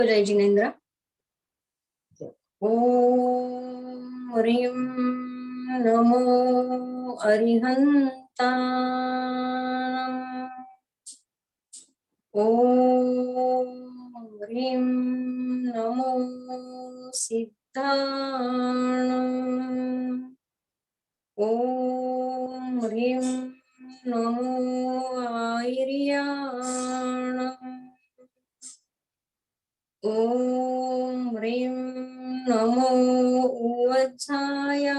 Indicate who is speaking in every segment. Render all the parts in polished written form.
Speaker 1: जय जिनेन्द्र। ओम ह्रीं नमो अरिहन्ताम्। ओम ह्रीं नमो सिद्धाणाम्। ओम ह्रीं नमो आयर्याणाम्। ओम ह्रीं नमो उवत्सायाणाम्।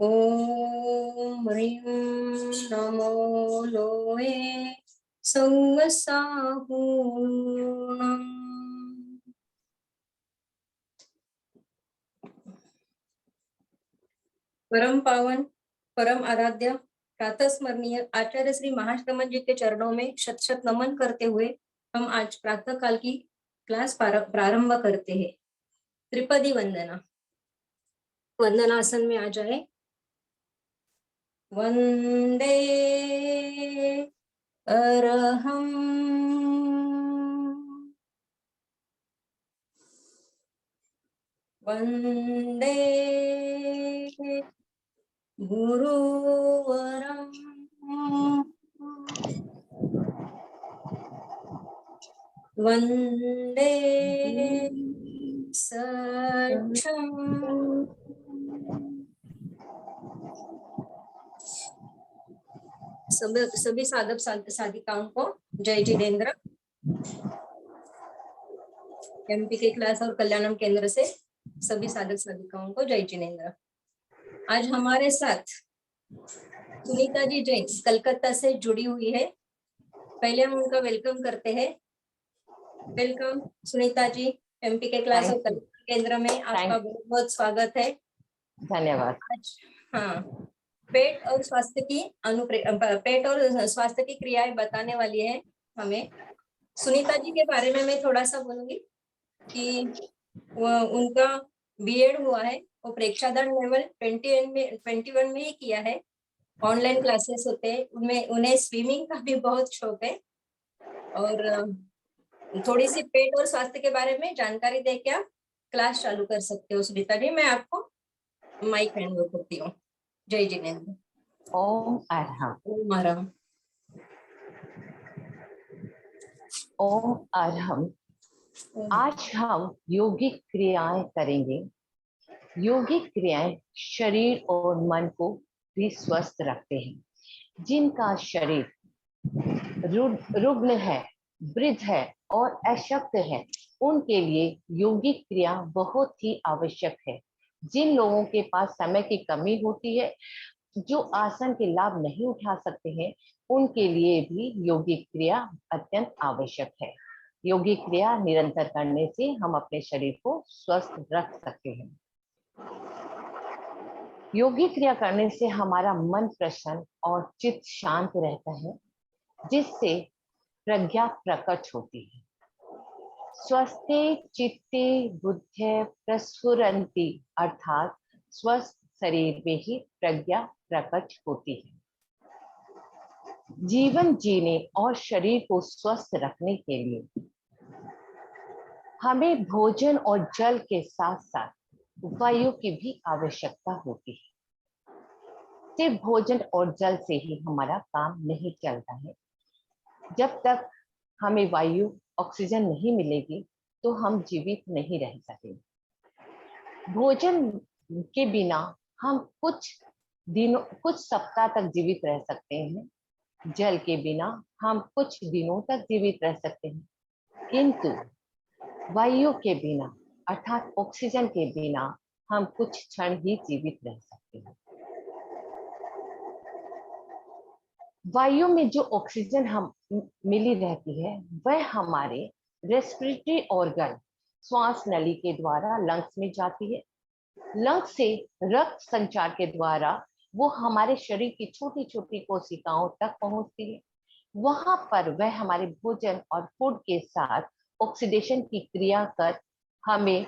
Speaker 1: ओम ह्रीं नमो लोहे संवत्साहूणाम्। परम पावन परम आराध्य प्रातः स्मरणीय आचार्य श्री महाश्रमण जी के चरणों में शत शत नमन करते हुए हम आज प्रातः काल की क्लास प्रारंभ करते हैं। त्रिपदी वंदना। वंदनासन में आ जाए। वंदे अरहम वंदे गुरुवरम वंदे सक्षम सभी साधक साधिकाओं को जय जिनेन्द्र। एमपी के क्लास और कल्याणम केंद्र से सभी साधक साधिकाओं को जय जिनेन्द्र। आज हमारे साथ सुनीता जी जैन कलकत्ता से जुड़ी हुई है। पहले हम उनका वेलकम करते हैं। वेलकम सुनीता जी, एमपी के क्लास और कल्याण केंद्र में आपका बहुत बहुत स्वागत है।
Speaker 2: धन्यवाद।
Speaker 1: हाँ, पेट और स्वास्थ्य की क्रियाएं बताने वाली है हमें। सुनीता जी के बारे में मैं थोड़ा सा बोलूंगी कि उनका बीएड हुआ है, वो प्रेक्षाधन लेवल 21 में ही किया है। ऑनलाइन क्लासेस होते हैं, उन्हें स्विमिंग का भी बहुत शौक है। और थोड़ी सी पेट और स्वास्थ्य के बारे में जानकारी दे के आप क्लास चालू कर सकते हो। सुनीता जी, मैं आपको माइक हैंड ओवर करती हूँ। जय जिनेन्द्र।
Speaker 2: ओम अरहम।
Speaker 1: ओम अरहम।
Speaker 2: ओम अरहम। आज हम योगिक क्रियाएं करेंगे। योगिक क्रियाएं शरीर और मन को भी स्वस्थ रखते हैं। जिनका शरीर रुग्ण है, वृद्ध है और अशक्त है, उनके लिए योगिक क्रिया बहुत ही आवश्यक है। जिन लोगों के पास समय की कमी होती है, जो आसन के लाभ नहीं उठा सकते हैं, उनके लिए भी योगिक क्रिया अत्यंत आवश्यक है। योगिक क्रिया निरंतर करने से हम अपने शरीर को स्वस्थ रख सकते हैं। योगिक क्रिया करने से हमारा मन प्रसन्न और चित्त शांत रहता है, जिससे प्रज्ञा प्रकट होती है। स्वस्थे चित्ते बुद्धे प्रस्फुरन्ति, अर्थात स्वस्थ शरीर में ही प्रज्ञा प्रकट होती है। जीवन जीने और शरीर को स्वस्थ रखने के लिए हमें भोजन और जल के साथ साथ वायु की भी आवश्यकता होती है। सिर्फ भोजन और जल से ही हमारा काम नहीं चलता है। जब तक हमें वायु ऑक्सीजन नहीं मिलेगी तो हम जीवित नहीं रह सकेंगे। भोजन के बिना हम कुछ सप्ताह तक जीवित रह सकते हैं। जल के बिना हम कुछ दिनों तक जीवित रह सकते हैं, किंतु वायु के बिना अर्थात ऑक्सीजन के बिना हम कुछ क्षण ही जीवित रह सकते हैं। वायु में जो ऑक्सीजन हम मिली रहती है, वह हमारे रेस्पिरेटरी ऑर्गन श्वास नली के द्वारा लंग्स में जाती है। लंग्स से रक्त संचार के द्वारा वो हमारे शरीर की छोटी छोटी कोशिकाओं तक पहुंचती है। वहां पर वह हमारे भोजन और फूड के साथ ऑक्सीडेशन की क्रिया कर हमें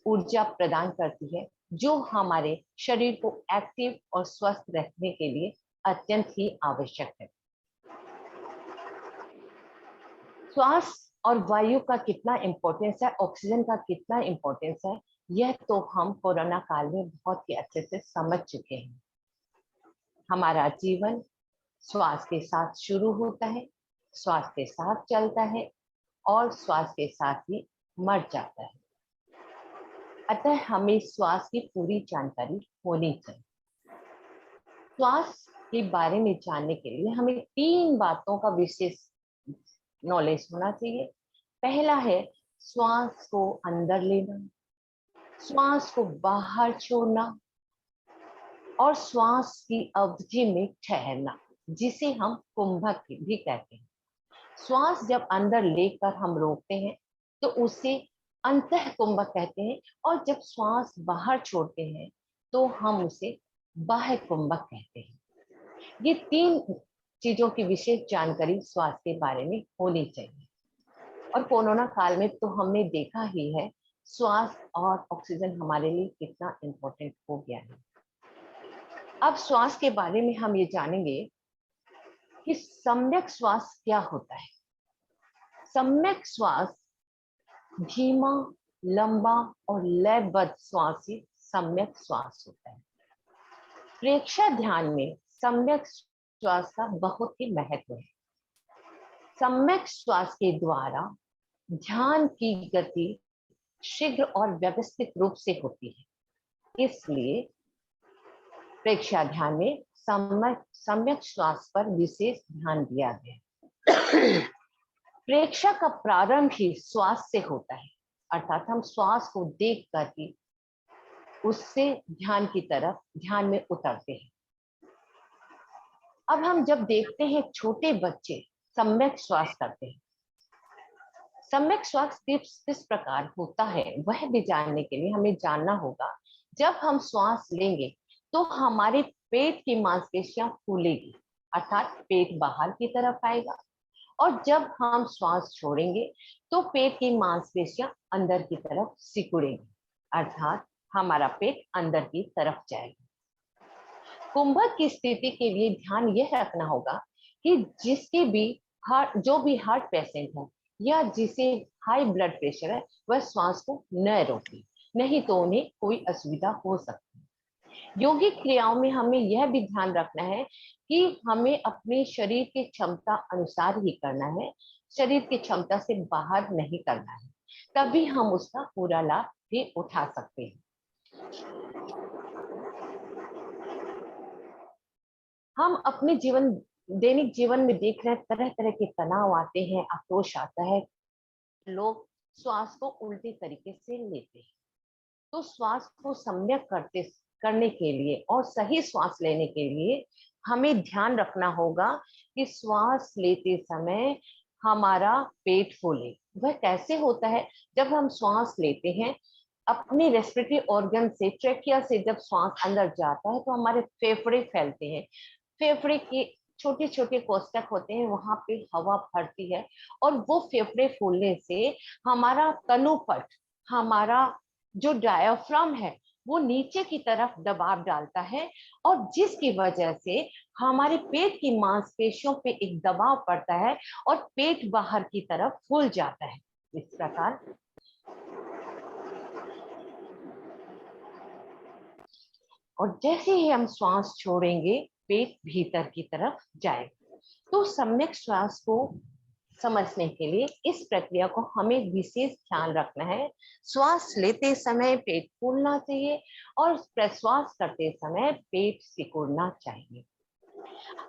Speaker 2: ऊर्जा प्रदान करती है, जो हमारे शरीर को एक्टिव और स्वस्थ रखने के लिए अत्यंत ही आवश्यक है। श्वास और वायु का कितना इम्पोर्टेंस है, ऑक्सीजन का कितना इम्पोर्टेंस है, यह तो हम कोरोना काल में बहुत ही अच्छे से समझ चुके हैं। हमारा जीवन श्वास के साथ शुरू होता है, श्वास के साथ चलता है और श्वास के साथ ही मर जाता है। अतः हमें श्वास की पूरी जानकारी होनी चाहिए। श्वास के बारे में जानने के लिए हमें 3 बातों का विशेष नॉलेज होना चाहिए। पहला है श्वास को अंदर लेना, श्वास को बाहर छोड़ना और श्वास की अवधि में ठहरना, जिसे हम कुंभक भी कहते हैं। श्वास जब अंदर लेकर हम रोकते हैं तो उसे अंतः कुंभक कहते हैं, और जब श्वास बाहर छोड़ते हैं तो हम उसे बाह्य कुंभक कहते हैं। ये 3 चीजों की विशेष जानकारी श्वास के बारे में होनी चाहिए। और कोरोना काल में तो हमने देखा ही है श्वास और ऑक्सीजन हमारे लिए कितना इम्पोर्टेंट हो गया है। अब श्वास के बारे में हम ये जानेंगे कि सम्यक श्वास क्या होता है। सम्यक श्वास धीमा, लंबा और लयबद्ध श्वास ही सम्यक श्वास होता है। प्रेक्षा ध्यान में सम्यक श्वास का बहुत ही महत्व है। सम्यक श्वास के द्वारा ध्यान की गति शीघ्र और व्यवस्थित रूप से होती है। इसलिए प्रेक्षा ध्यान में सम्यक श्वास पर विशेष ध्यान दिया गया। प्रेक्षा का प्रारंभ ही श्वास से होता है, अर्थात हम श्वास को देख कर ही उससे ध्यान में उतरते हैं। अब हम जब देखते हैं छोटे बच्चे सम्यक श्वास करते हैं, सम्यक श्वास किस प्रकार होता है वह भी जानने के लिए हमें जानना होगा। जब हम श्वास लेंगे तो हमारे पेट की मांसपेशियां फूलेगी, अर्थात पेट बाहर की तरफ आएगा, और जब हम श्वास छोड़ेंगे तो पेट की मांसपेशियां अंदर की तरफ सिकुड़ेंगी, अर्थात हमारा पेट अंदर की तरफ जाएगा। कुंभक की स्थिति के लिए ध्यान यह रखना होगा कि जो भी हार्ट पेशेंट है या जिसे हाई ब्लड प्रेशर है वह श्वास को न रोके, नहीं तो उन्हें कोई असुविधा हो सकती है। योगिक क्रियाओं में हमें यह भी ध्यान रखना है कि हमें अपने शरीर की क्षमता अनुसार ही करना है, शरीर की क्षमता से बाहर नहीं करना है, तभी हम उसका पूरा लाभ भी उठा सकते हैं। हम अपने दैनिक जीवन में देख रहे हैं तरह तरह के तनाव आते हैं, आक्रोश आता है, लोग श्वास को उल्टे तरीके से लेते हैं। तो श्वास को सम्यक करने के लिए और सही श्वास लेने के लिए हमें ध्यान रखना होगा कि श्वास लेते समय हमारा पेट फूले। वह कैसे होता है? जब हम श्वास लेते हैं अपने रेस्पिरेटरी ऑर्गन से, ट्रेकिया से जब श्वास अंदर जाता है तो हमारे फेफड़े फैलते हैं, फेफड़े के छोटे छोटे कोष्ठक होते हैं, वहां पे हवा भरती है और वो फेफड़े फूलने से हमारा तनुपट, हमारा जो डायाफ्राम है वो नीचे की तरफ दबाव डालता है, और जिसकी वजह से हमारे पेट की मांसपेशियों पे एक दबाव पड़ता है और पेट बाहर की तरफ फूल जाता है। इस प्रकार और जैसे ही हम श्वास छोड़ेंगे पेट भीतर की तरफ जाएगा। तो सम्यक श्वास को समझने के लिए इस प्रक्रिया को हमें विशेष ध्यान रखना है। श्वास लेते समय पेट फूलना चाहिए और प्रश्वास करते समय पेट सिकुड़ना चाहिए।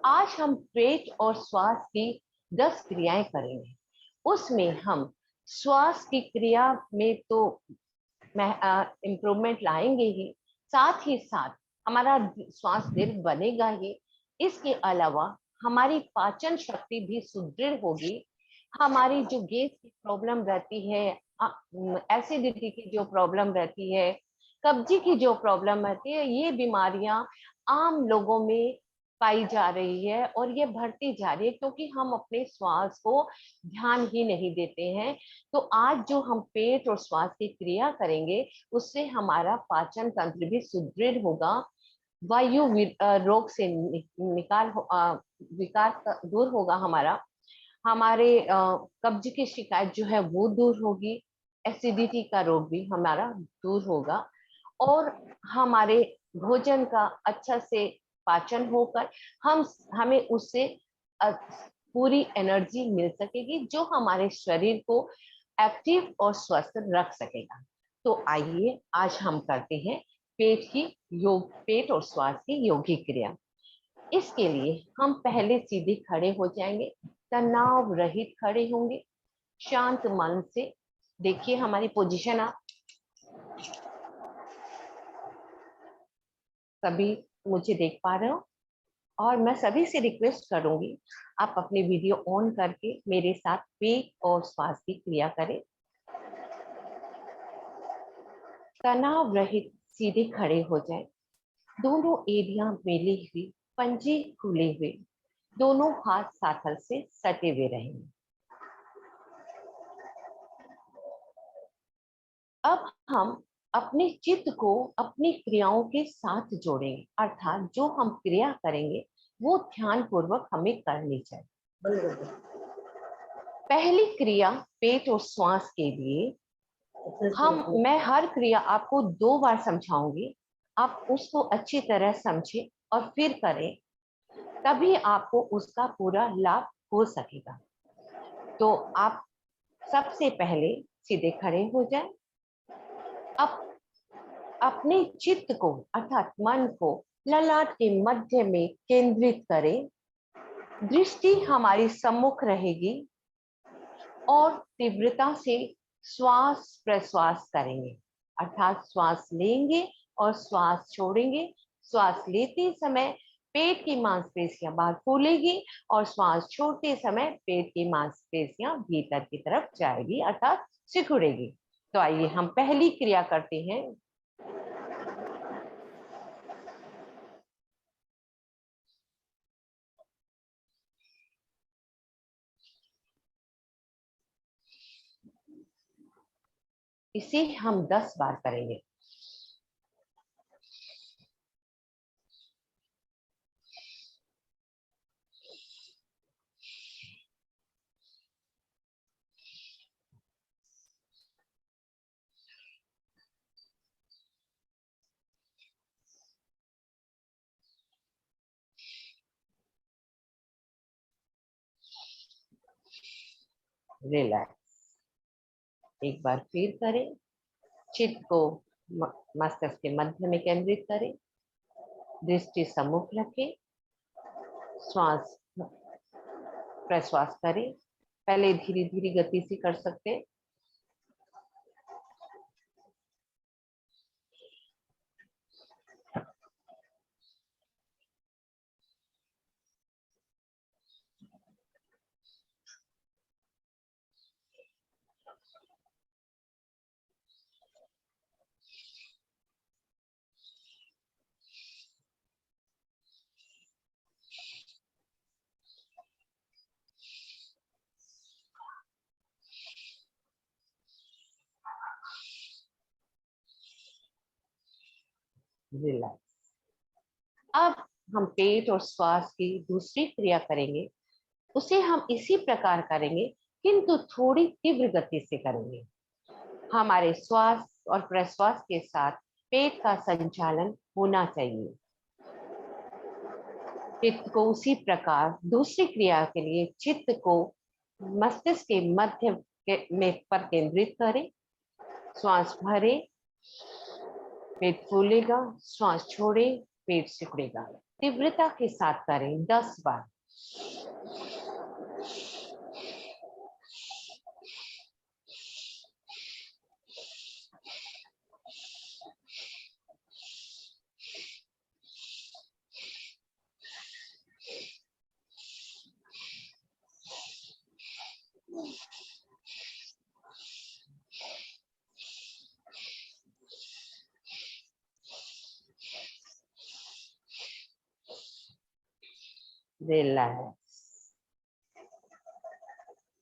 Speaker 2: आज हम पेट और श्वास की 10 क्रियाएं करेंगे। उसमें हम श्वास की क्रिया में तो इम्प्रूवमेंट लाएंगे ही, साथ ही साथ हमारा श्वास दीर्घ बनेगा ही। इसके अलावा हमारी पाचन शक्ति भी सुदृढ़ होगी। हमारी जो गैस की प्रॉब्लम रहती है, एसिडिटी की जो प्रॉब्लम रहती है, कब्जी की जो प्रॉब्लम रहती है, ये बीमारियां आम लोगों में पाई जा रही है और ये बढ़ती जा रही है क्योंकि हम अपने श्वास को ध्यान ही नहीं देते हैं। तो आज जो हम पेट और श्वास की क्रिया करेंगे उससे हमारा पाचन तंत्र भी सुदृढ़ होगा, रोग से विकार दूर होगा हमारा, हमारे कब्ज की शिकायत जो है वो दूर होगी, एसिडिटी का रोग भी हमारा दूर होगा, और हमारे भोजन का अच्छा से पाचन होकर हमें उससे पूरी एनर्जी मिल सकेगी, जो हमारे शरीर को एक्टिव और स्वस्थ रख सकेगा। तो आइए आज हम करते हैं पेट और श्वास की योगिक क्रिया। इसके लिए हम पहले सीधे खड़े हो जाएंगे, तनाव रहित खड़े होंगे, शांत मन से। देखिए हमारी पोजीशन, आप सभी मुझे देख पा रहे हो, और मैं सभी से रिक्वेस्ट करूंगी आप अपने वीडियो ऑन करके मेरे साथ पेट और श्वास की क्रिया करें। तनाव रहित सीधे खड़े हो जाएं, दोनों एड़ियां मेली हुई, पंजे खुले हुए, दोनों हाथ साथल से सटे हुए रहेंगे। अब हम अपने चित्त को अपनी क्रियाओं के साथ जोड़ेंगे, अर्थात जो हम क्रिया करेंगे वो ध्यान पूर्वक हमें करनी चाहिए। पहली क्रिया पेट और श्वास के लिए मैं हर क्रिया आपको 2 बार समझाऊंगी, आप उसको अच्छी तरह समझें और फिर करें, तभी आपको उसका पूरा लाभ हो सकेगा। तो आप सबसे पहले सीधे खड़े हो जाएं। अब अपने चित्त को अर्थात मन को ललाट के मध्य में केंद्रित करें। दृष्टि हमारी सम्मुख रहेगी और तीव्रता से श्वास प्रश्वास करेंगे, अर्थात श्वास लेंगे और श्वास छोड़ेंगे। श्वास लेते समय पेट की मांसपेशियां बाहर फूलेगी और श्वास छोड़ते समय पेट की मांसपेशियां भीतर की तरफ जाएगी, अर्थात सिकुड़ेगी। तो आइए हम पहली क्रिया करते हैं। इसे हम 10 बार करेंगे। रिलैक्स। एक बार फिर करें। चित्त को मस्तिष्क के मध्य में केंद्रित करें, दृष्टि सम्मुख रखें, श्वास प्रश्वास करें। पहले धीरे धीरे गति से कर सकते हैं। रिलैक्स। अब हम पेट और श्वास की दूसरी क्रिया करेंगे। उसे हम इसी प्रकार करेंगे, किंतु थोड़ी तीव्र गति से करेंगे। हमारे श्वास और प्रश्वास के साथ पेट का संचालन होना चाहिए। चित्त को उसी प्रकार दूसरी क्रिया के लिए चित्त को मस्तिष्क के मध्य में पर केंद्रित करें। श्वास भरे, पेट फूलेगा, श्वास छोड़े, पेट सिकुड़ेगा। तीव्रता के साथ करें 10 बार। रिलैक्स।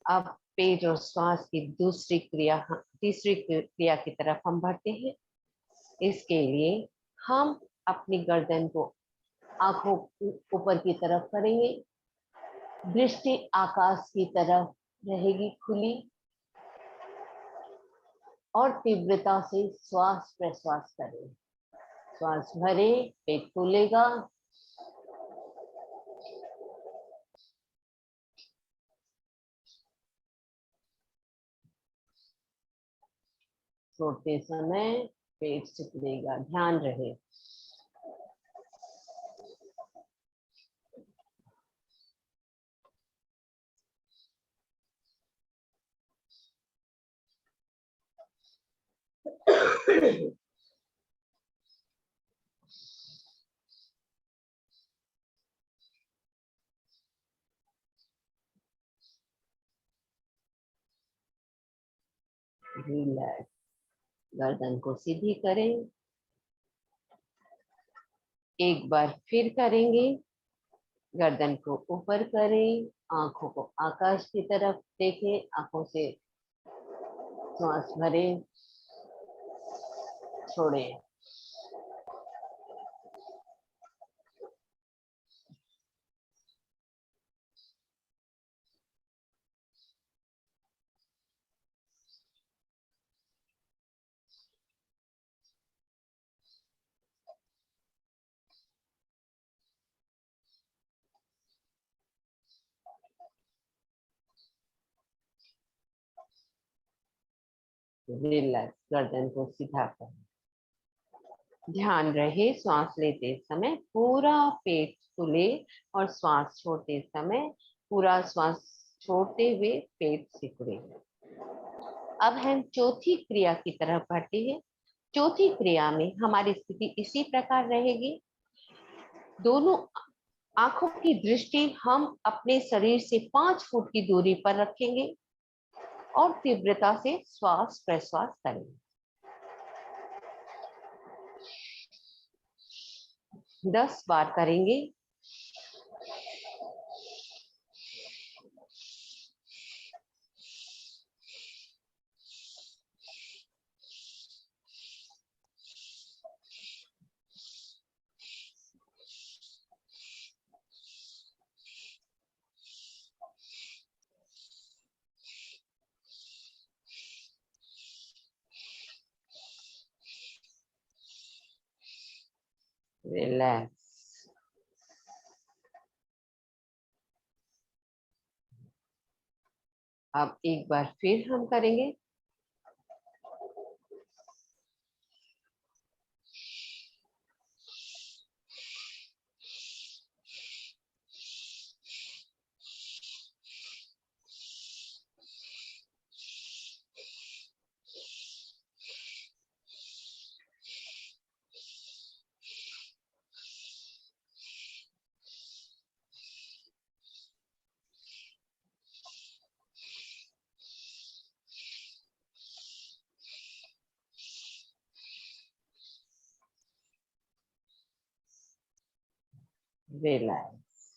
Speaker 2: अब पेट और श्वास की तीसरी क्रिया की तरफ हम बढ़ते हैं। इसके लिए हम अपनी गर्दन को आंखों ऊपर की तरफ करेंगे, दृष्टि आकाश की तरफ रहेगी खुली और तीव्रता से श्वास प्रश्वास करें। श्वास भरे, पेट फूलेगा, छोड़ते समय पेट सिकुड़ेगा, ध्यान रहे। रिलैक्स, गर्दन को सीधी करें। एक बार फिर करेंगे। गर्दन को ऊपर करें, आंखों को आकाश की तरफ देखें, आंखों से श्वास भरें, छोड़ें। रिलैक्स, गर्दन को सीधा करें। ध्यान रहे श्वास लेते समय पूरा पेट खुले और श्वास छोड़ते समय पूरा श्वास छोड़ते हुए पेट सिकुड़े। अब हम चौथी क्रिया की तरफ बढ़ते हैं। चौथी क्रिया में हमारी स्थिति इसी प्रकार रहेगी। दोनों आंखों की दृष्टि हम अपने शरीर से 5 फुट की दूरी पर रखेंगे और तीव्रता से श्वास प्रश्वास करेंगे। 10 बार करेंगे। रिलैक्स। अब एक बार फिर हम करेंगे। रिलैक्स।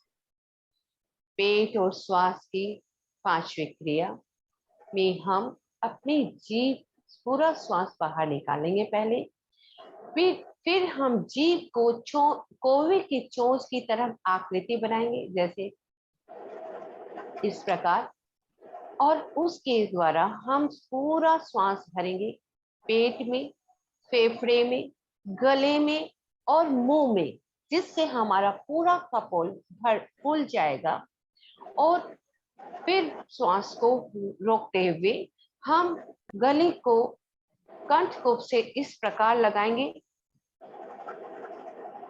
Speaker 2: पेट और श्वास की 5वीं क्रिया में हम अपनी जीभ पूरा श्वास बाहर निकालेंगे पहले, फिर हम जीभ को कौवे की चोंच की तरफ आकृति बनाएंगे, जैसे इस प्रकार, और उसके द्वारा हम पूरा श्वास भरेंगे पेट में, फेफड़े में, गले में और मुंह में, जिससे हमारा पूरा कपोल फूल जाएगा। और फिर श्वास को रोकते हुए हम गले को कंठ को से इस प्रकार लगाएंगे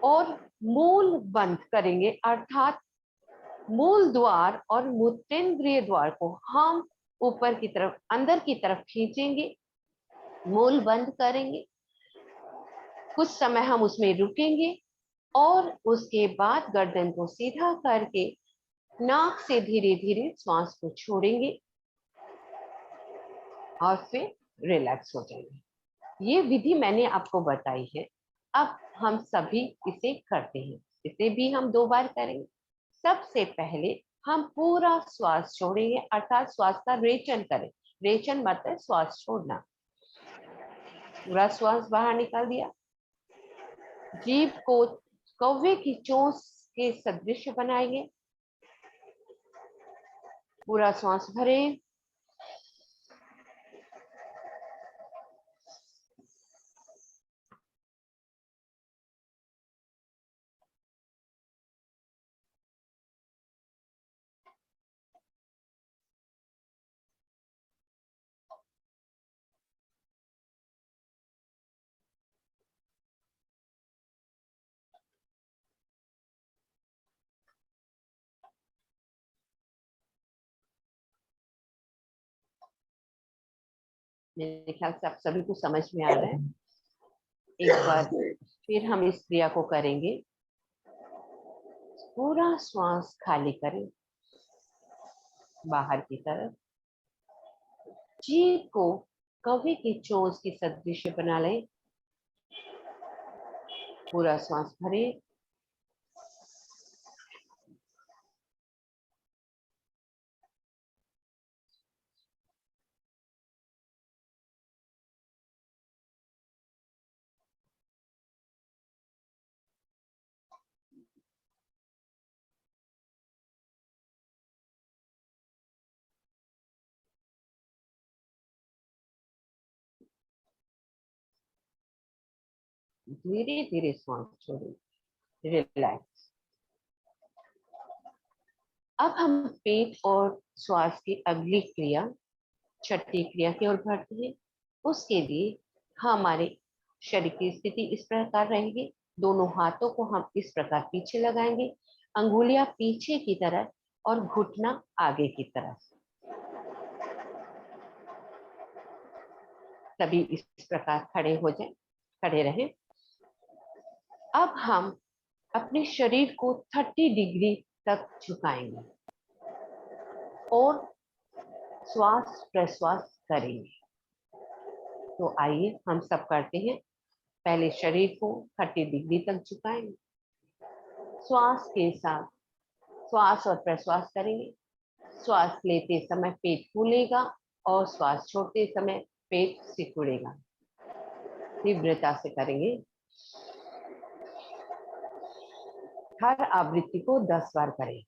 Speaker 2: और मूल बंद करेंगे, अर्थात मूल द्वार और मूत्रेंद्रिय द्वार को हम ऊपर की तरफ, अंदर की तरफ खींचेंगे, मूल बंद करेंगे। कुछ समय हम उसमें रुकेंगे और उसके बाद गर्दन को सीधा करके नाक से धीरे धीरे श्वास को छोड़ेंगे और फिर रिलैक्स हो जाएंगे। ये विधि मैंने आपको बताई है। अब हम सभी इसे करते हैं। इसे भी हम 2 बार करेंगे। सबसे पहले हम पूरा श्वास छोड़ेंगे, अर्थात श्वास का रेचन करें। रेचन मतलब श्वास छोड़ना। पूरा श्वास बाहर निकाल दिया। जीभ को कौवे की चोंच के सदृश बनाएंगे पूरा सांस भरें। मेरे ख्याल से आप सभी को समझ में आ रहा है। एक बार फिर हम इस क्रिया को करेंगे। पूरा श्वास खाली करें बाहर की तरफ। जीभ को कौवे की चोंच की सदृश बना लें। पूरा श्वास भरें। धीरे धीरे श्वास छोड़ें। रिलैक्स। अब हम पेट और श्वास की अगली क्रिया, छठी क्रिया की ओर बढ़ते हैं। उसके लिए हमारे शरीर की स्थिति इस प्रकार रहेगी। दोनों हाथों को हम इस प्रकार पीछे लगाएंगे, अंगुलियां पीछे की तरफ और घुटना आगे की तरफ। सभी इस प्रकार खड़े हो जाएं, खड़े रहें। अब हम अपने शरीर को 30 डिग्री तक झुकाएंगे और श्वास प्रश्वास करेंगे। तो आइए हम सब करते हैं। पहले शरीर को 30 डिग्री तक झुकाएंगे, श्वास के साथ श्वास और प्रश्वास करेंगे। श्वास लेते समय पेट फूलेगा और श्वास छोड़ते समय पेट सिकुड़ेगा। तीव्रता से करेंगे। हर आवृत्ति को 10 बार करें।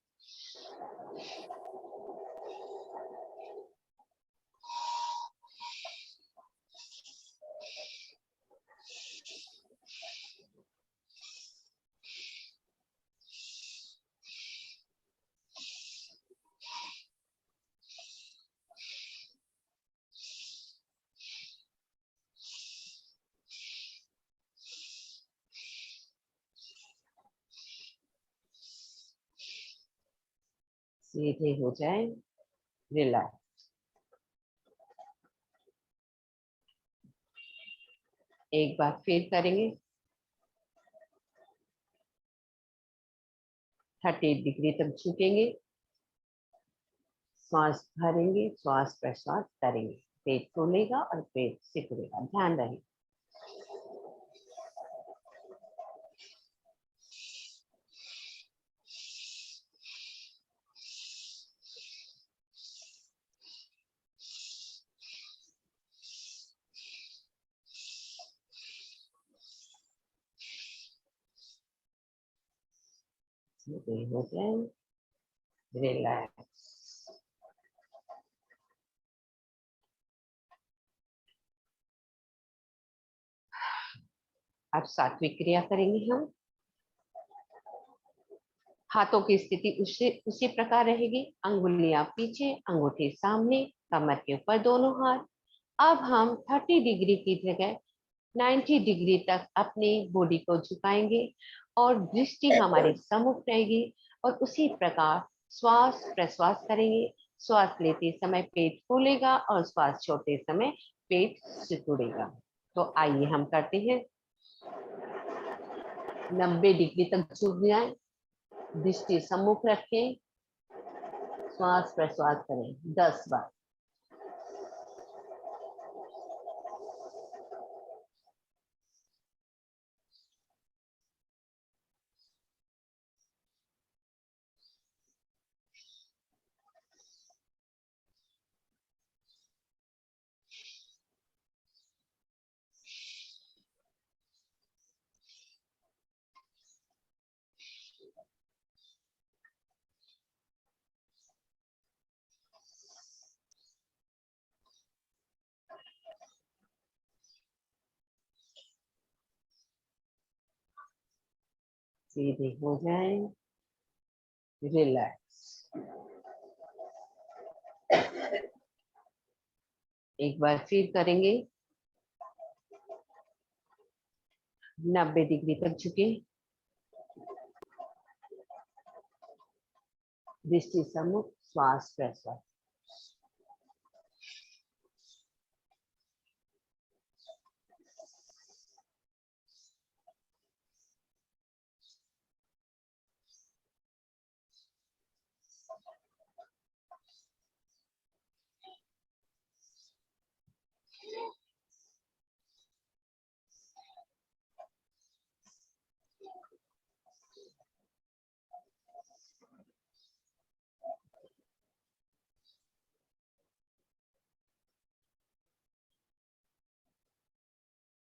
Speaker 2: सीधे हो जाए। रिलैक्स। एक बार फिर करेंगे। 30 डिग्री तक झुकेंगे, श्वास भरेंगे, श्वास प्रश्वास करेंगे। पेट फूलेगा और पेट सिकुड़ेगा। ध्यान रहे। सीधे हो जाए। रिलैक्स। अब सात्विक क्रिया करेंगे हम। हाथों की स्थिति उसी प्रकार रहेगी। अंगुलियां पीछे, अंगूठे सामने, कमर के ऊपर दोनों हाथ। अब हम 30 डिग्री की जगह 90 डिग्री तक अपनी बॉडी को झुकाएंगे और दृष्टि हमारी सम्मुख रहेगी और उसी प्रकार श्वास प्रश्वास करेंगे। श्वास लेते समय पेट फूलेगा और श्वास छोड़ते समय पेट सिकुड़ेगा। तो आइए हम करते हैं। 90 डिग्री तक झुक जाए, दृष्टि सम्मुख रखें, श्वास प्रश्वास करें 10 बार। सीधे हो जाए, रिलैक्स। एक बार फिर करेंगे। 90 डिग्री तक झुके, दृष्टि सम्मुख, श्वास प्रश्वास।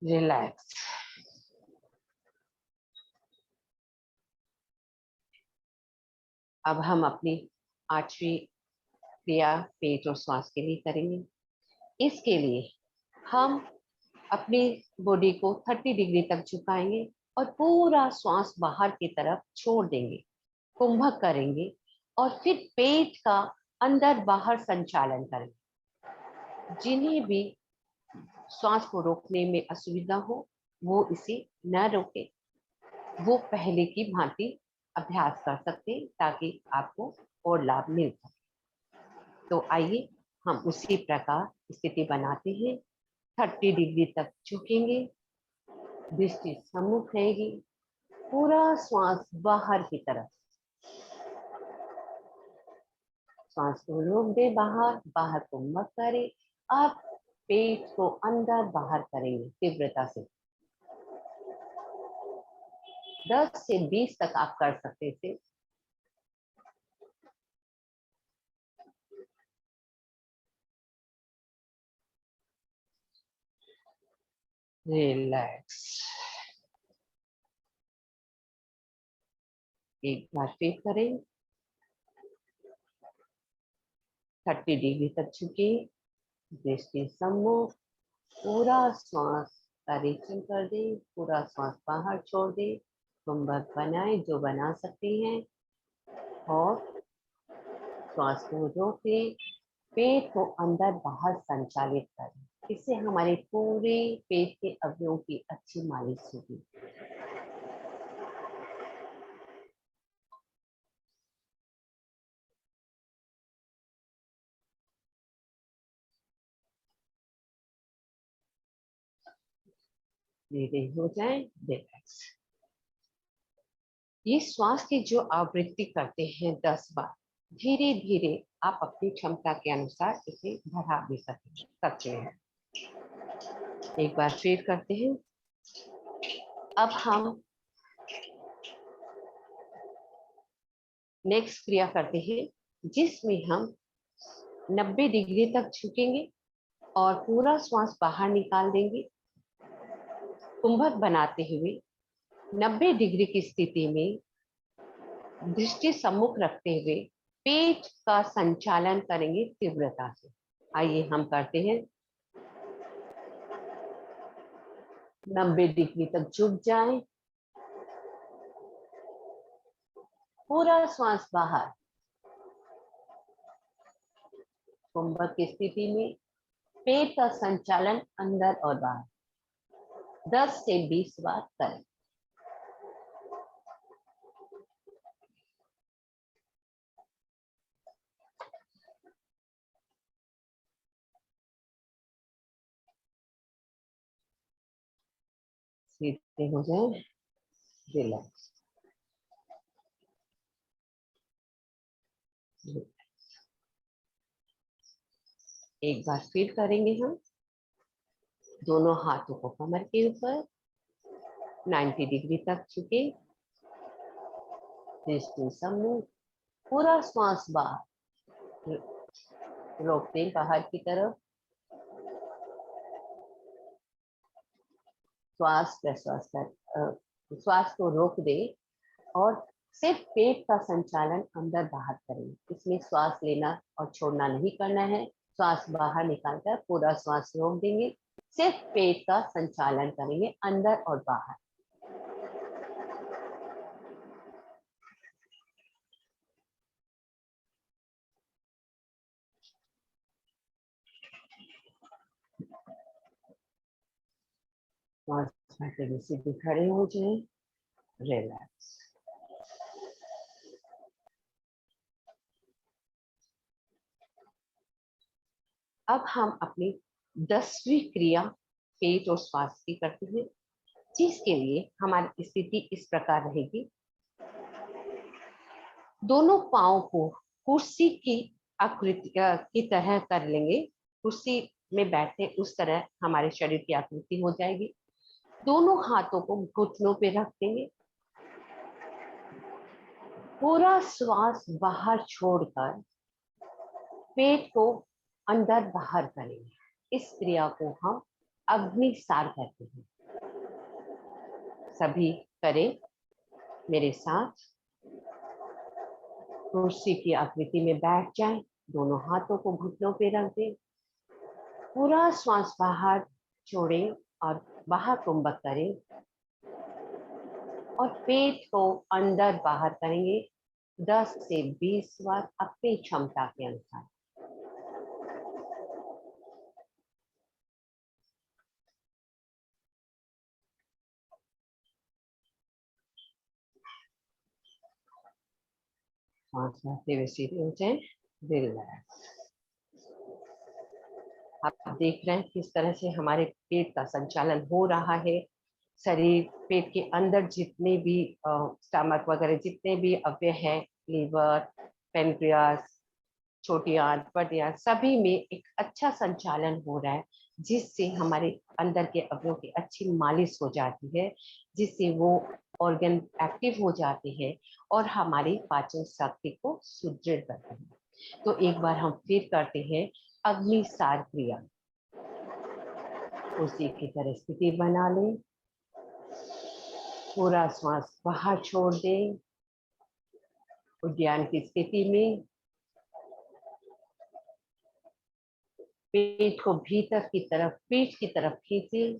Speaker 2: रिलैक्स। अब हम अपनी 8वीं क्रिया पेट और श्वास के लिए करेंगे। इसके लिए हम अपनी बॉडी को 30 डिग्री तक झुकाएंगे और पूरा श्वास बाहर की तरफ छोड़ देंगे, कुंभक करेंगे और फिर पेट का अंदर बाहर संचालन करेंगे। जिन्हें भी श्वास को रोकने में असुविधा हो वो इसे न रोके, वो पहले की भांति अभ्यास कर सकते हैं ताकि आपको और लाभ मिल सके। तो आइए हम उसी प्रकार स्थिति बनाते हैं। 30 डिग्री तक झुकेंगे, दृष्टि सम्मुख रहेगी, पूरा श्वास बाहर की तरफ, श्वास को रोक दे, बाहर बाहर को मत करें। आप पेट को अंदर बाहर करेंगे तीव्रता से। 10 से 20 तक आप कर सकते थे। रिलैक्स। एक बार फिर करें। 30 डिग्री तक झुके, दृष्टि सम्मुख, पूरा श्वास का निरीक्षण कर दे, पूरा श्वास बाहर छोड़ दे, कुंभक बनाए जो बना सकते हैं और श्वास को रोके, पेट को अंदर बाहर संचालित करें। इससे हमारे पूरे पेट के अवयवों की अच्छी मालिश होगी। धीरे हो जाए, रिलैक्स। ये श्वास की जो आवृत्ति करते हैं 10 बार, धीरे धीरे आप अपनी क्षमता के अनुसार इसे बढ़ा भी सकते हैं। एक बार फिर करते हैं। अब हम नेक्स्ट क्रिया करते हैं जिसमें हम 90 डिग्री तक झुकेंगे और पूरा श्वास बाहर निकाल देंगे, कुंभक बनाते हुए 90 डिग्री की स्थिति में दृष्टि सम्मुख रखते हुए पेट का संचालन करेंगे तीव्रता से। आइए हम करते हैं। 90 डिग्री तक झुक जाएं, पूरा श्वास बाहर, कुंभक की स्थिति में पेट का संचालन अंदर और बाहर 10 से 20 बार करें। सीधे हो जाए, रिलैक्स। एक बार फिर करेंगे हम। दोनों हाथों को कमर के ऊपर 90 डिग्री तक झुके, दृष्टि सम्मुख, पूरा श्वास बाहर रोकते बाहर की तरफ, श्वास प्रश्वास कर श्वास को रोक दे और सिर्फ पेट का संचालन अंदर बाहर करें। इसमें श्वास लेना और छोड़ना नहीं करना है। श्वास बाहर निकालकर पूरा श्वास रोक देंगे, सिर्फ पेट का संचालन करेंगे अंदर और बाहर। सीधे खड़े हो जाए, रिलैक्स। अब हम अपनी 10वीं क्रिया पेट और श्वास की करते हैं, जिसके लिए हमारी स्थिति इस प्रकार रहेगी। दोनों पांव को कुर्सी की आकृति की तरह कर लेंगे। कुर्सी में बैठे उस तरह हमारे शरीर की आकृति हो जाएगी। दोनों हाथों को घुटनों पे रख देंगे। पूरा श्वास बाहर छोड़कर पेट को अंदर बाहर करेंगे। इस क्रिया को हम अग्निसार कहते हैं। सभी करें मेरे साथ। कुर्सी की आकृति में बैठ जाएं, दोनों हाथों को घुटनों पे रख दें, पूरा श्वास बाहर छोड़ें और महाकुंभक करें और पेट को अंदर बाहर करेंगे 10 से 20 बार अपनी क्षमता के अनुसार। सांस लेते हुए सीधे हो जाए, रिलैक्स। आप देख रहे हैं किस तरह से हमारे पेट का संचालन हो रहा है। शरीर, पेट के अंदर जितने भी स्टमक वगैरह जितने भी अवयव हैं, लीवर, पेनक्रियास, छोटी आंत, बड़ी आंत, सभी में एक अच्छा संचालन हो रहा है, जिससे हमारे अंदर के अवयवों की अच्छी मालिश हो जाती है, जिससे वो ऑर्गन एक्टिव हो जाते हैं और हमारी पाचन शक्ति को सुदृढ़ करते हैं। तो एक बार हम फिर करते हैं अग्निसार क्रिया। उसी की तरह स्थिति बना लें, पूरा श्वास बाहर छोड़ दें। उद्यान की स्थिति में पेट को भीतर की तरफ, पीठ की तरफ खींचें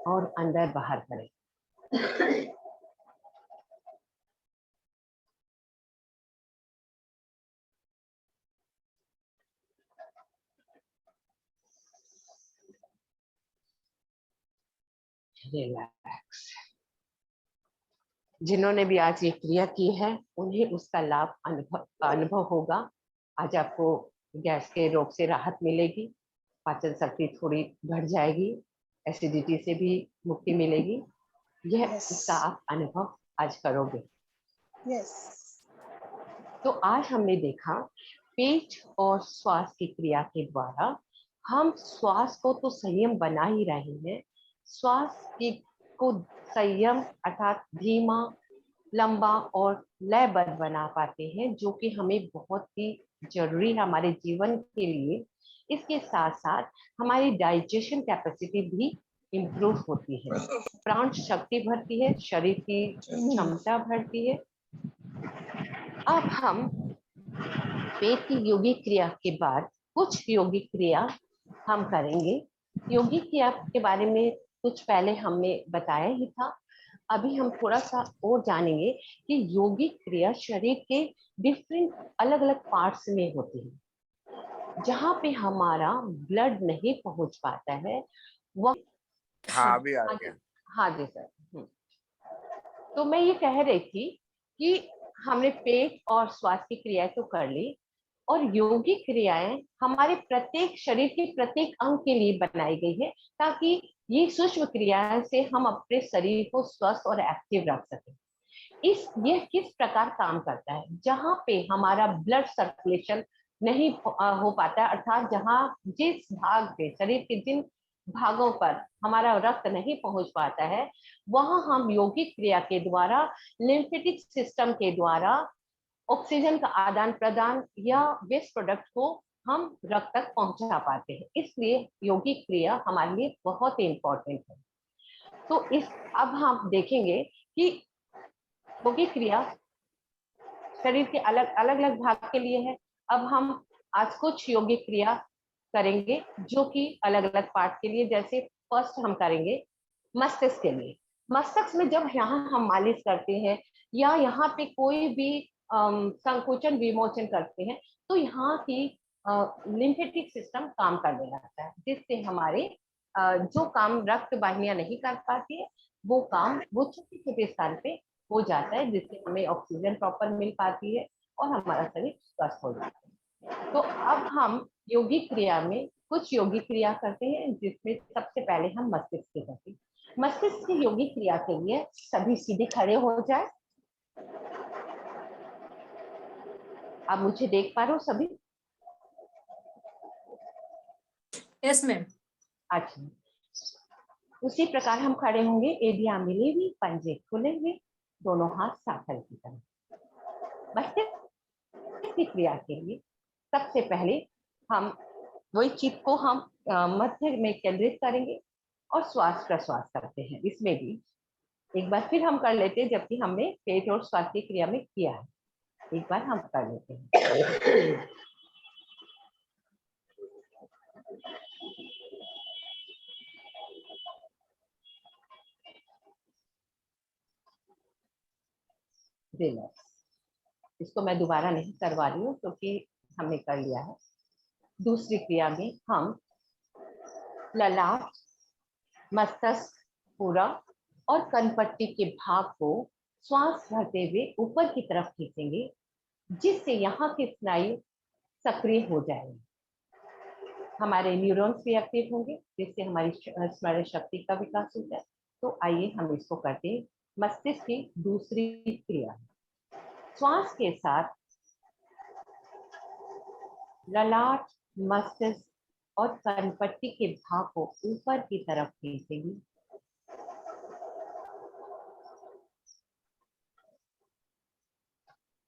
Speaker 2: और अंदर बाहर करें। रिलैक्स। जिन्होंने भी आज ये क्रिया की है उन्हें उसका लाभ अनुभव होगा। आज आपको गैस के रोग से राहत मिलेगी, पाचन शक्ति थोड़ी बढ़ जाएगी, एसिडिटी से भी मुक्ति मिलेगी। यह इसका आप अनुभव आज करोगे। तो आज हमने देखा पेट और श्वास की क्रिया के द्वारा हम श्वास को तो संयम बना ही रहे हैं, श्वास की को संयम अर्थात धीमा, लंबा और लयबद्ध बना पाते हैं, जो कि हमें बहुत ही जरूरी है हमारे जीवन के लिए। इसके साथ साथ हमारी डाइजेशन कैपेसिटी भी इम्प्रूव होती है, प्राण शक्ति बढ़ती है, शरीर की क्षमता बढ़ती है। अब हम पेट की योगिक क्रिया के बाद कुछ योगिक क्रिया हम करेंगे। योगिक क्रिया के बारे में कुछ पहले हमने बताया ही था। अभी हम थोड़ा सा और जानेंगे कि योगिक क्रिया शरीर के डिफरेंट अलग अलग पार्ट्स में होती है, जहाँ पे हमारा ब्लड नहीं पहुंच पाता है वह।
Speaker 3: हाँ अभी आ गया।
Speaker 2: हाँ जी सर। तो मैं ये कह रही थी कि हमने पेट और श्वास की क्रियाएं तो कर ली, और योगिक क्रियाएं हमारे प्रत्येक शरीर के प्रत्येक अंग के लिए बनाई गई है, ताकि ये सूक्ष्म क्रियाएं से हम अपने शरीर को स्वस्थ और एक्टिव रख सकें। यह किस प्रकार काम करता है? जहाँ पे हमारा ब्लड सर्कुलेशन नहीं हो पाता, अर्थात जहाँ जिस भाग पे शरीर के जिन भागों पर हमारा रक्त नहीं पहुंच पाता है, वहां हम योगिक क्रिया के द्वारा लिम्फेटिक सिस्टम के द्वारा ऑक्सीजन का आदान प्रदान या वेस्ट प्रोडक्ट को हम रक्त तक पहुंचा पाते हैं। इसलिए योगिक क्रिया हमारे लिए बहुत ही इंपॉर्टेंट है। तो अब हम देखेंगे कि योगिक क्रिया शरीर के अलग अलग भाग के लिए है। अब हम आज कुछ योगिक क्रिया करेंगे जो कि अलग अलग पार्ट के लिए। जैसे फर्स्ट हम करेंगे मस्तिष्क के लिए। मस्तिष्क में जब यहाँ हम मालिश करते हैं या यहाँ पे कोई भी संकोचन विमोचन करते हैं, तो यहाँ की लिम्फेटिक सिस्टम काम करने लगता है, जिससे हमारे जो काम रक्त वाहिनियां नहीं कर पाती है वो काम वो छोटे छोटे स्थान पे हो जाता है, जिससे हमें ऑक्सीजन प्रॉपर मिल पाती है और हमारा शरीर स्वस्थ हो जाता है। तो अब हम योगिक क्रिया में कुछ योगिक क्रिया करते हैं, जिसमें सबसे पहले हम मस्तिष्क की करते हैं। मस्तिष्क की योगिक क्रिया के लिए सभी सीधे खड़े हो जाए। आप मुझे देख पा रहे हो सभी?
Speaker 1: Yes ma'am.
Speaker 2: अच्छा, उसी प्रकार हम खड़े होंगे, एडियां मिली हुई, पंजे खुले हुए, दोनों हाथ साथल की तरह। मस्तिष्क की क्रिया के लिए सबसे पहले हम वही चित्त को हम मध्य में केंद्रित करेंगे और श्वास प्रश्वास करते हैं। इसमें भी एक बार फिर हम कर लेते हैं, जबकि हमने पेट और श्वास की क्रिया में किया है। एक बार हम कर लेते हैं। रिलैक्स। इसको मैं दोबारा नहीं करवा रही हूँ क्योंकि हमने कर लिया है। दूसरी क्रिया में हम ललाट, मस्तक पूरा और कनपट्टी के भाग को श्वास भरते हुए ऊपर की तरफ खींचेंगे, जिससे यहाँ के स्नायु सक्रिय हो जाएंगे, हमारे न्यूरॉन्स भी एक्टिव होंगे, जिससे हमारी स्मरण शक्ति का विकास होता है। तो आइए हम इसको करते हैं। मस्तिष्क की दूसरी क्रिया, श्वास के साथ ललाट, मस्तिष्क और कनपट्टी के भाग को ऊपर की तरफ खींचेंगे।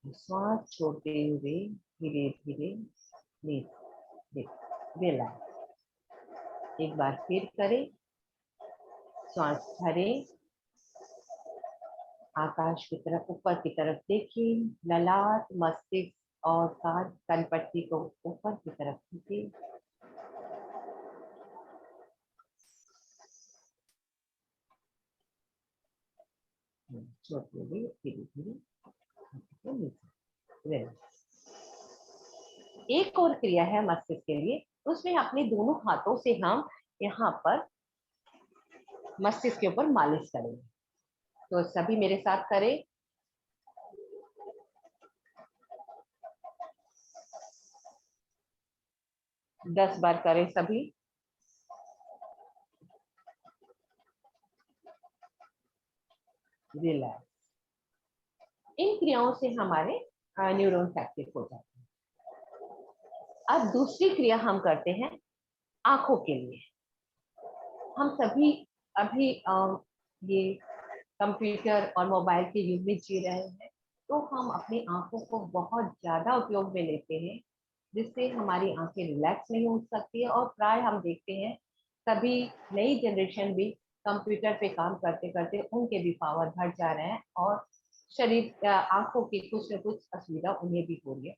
Speaker 2: श्वास छोड़ते हुए धीरे धीरे नीचे रिलैक्स। एक बार फिर करें। श्वास भरें, आकाश की तरफ, ऊपर की तरफ देखिए, ललाट, मस्तिष्क और कान कनपट्टी को ऊपर की तरफ खींचिए। छोड़ते हुए धीरे धीरे नीचे। एक और क्रिया है मस्तिष्क के लिए, उसमें अपने दोनों हाथों से हम यहाँ पर मस्तिष्क के ऊपर मालिश करेंगे। तो सभी मेरे साथ करें। दस बार करें सभी। रिलैक्स। इन क्रियाओं से हमारे न्यूरॉन्स एक्टिव हो जाते हैं। अब दूसरी क्रिया हम करते हैं आंखों के लिए। हम सभी अभी ये कंप्यूटर और मोबाइल के युग में जी रहे हैं, तो हम अपनी आंखों को बहुत ज्यादा उपयोग में लेते हैं, जिससे हमारी आंखें रिलैक्स नहीं हो सकती है। और प्राय हम देखते हैं सभी नई जनरेशन भी कंप्यूटर पे काम करते करते उनके भी पावर घट जा रहे हैं और शरीर आंखों की कुछ न कुछ असुविधा उन्हें भी हो रही है।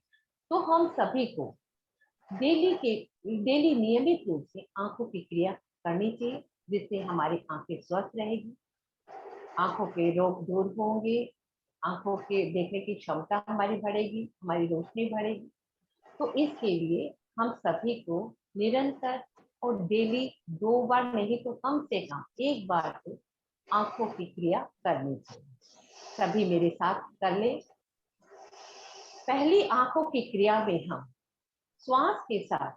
Speaker 2: तो हम सभी को डेली नियमित रूप से आंखों की क्रिया करनी चाहिए, जिससे हमारी आंखें स्वस्थ रहेगी, आंखों के रोग दूर होंगे, आंखों के देखने की क्षमता हमारी बढ़ेगी, हमारी रोशनी बढ़ेगी। तो इसके लिए हम सभी को निरंतर और डेली 2 बार नहीं तो कम से कम 1 बार तो आंखों की क्रिया करनी चाहिए। सभी मेरे साथ कर ले। पहली आंखों की क्रिया में हम श्वास के साथ